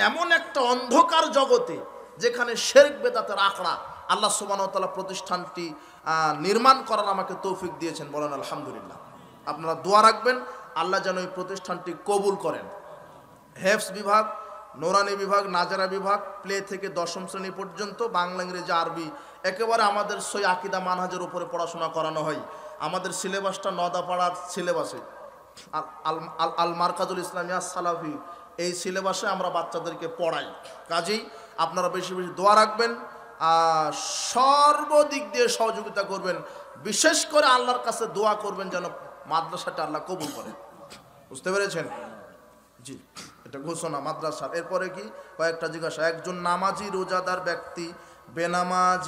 S1: এমন একটা অন্ধকার জগতে যেখানে শিরক বেদাতের আখড়া, আল্লাহ সুবহানাহু ওয়া তাআলা প্রতিষ্ঠানটি নির্মাণ করার আমাকে তৌফিক দিয়েছেন। বলেন আলহামদুলিল্লাহ। আপনারা দোয়া রাখবেন আল্লাহ যেন এই প্রতিষ্ঠানটি কবুল করেন। হেফজ বিভাগ, নোরানি বিভাগ, নাজারা বিভাগ, প্লে থেকে 10ম শ্রেণী পর্যন্ত, বাংলা, ইংরেজি, আরবি, একেবারে আমাদের সই আকীদা মানহাজের উপরে পড়াশোনা করানো হয়। আমাদের সিলেবাসটা নদাপাড়ার সিলেবাসে, আল মারকাজুল ইসলামিয়া সালাফি, এই সিলেবাসে আমরা বাচ্চাদেরকে পড়াই। কাজেই আপনারা বেশি বেশি দোয়া রাখবেন, সর্বদিক দিয়ে সহযোগিতা করবেন। বিশেষ করে আল্লাহর কাছে দোয়া করবেন যেন মাদ্রাসাটা আল্লাহ কবুল করেন। বুঝতে পেরেছেন? জি, এটা ঘোষণা মাদ্রাসার। এরপরে কি কয়েকটা জিজ্ঞাসা। একজন নামাজি রোজাদার ব্যক্তি বেনামাজি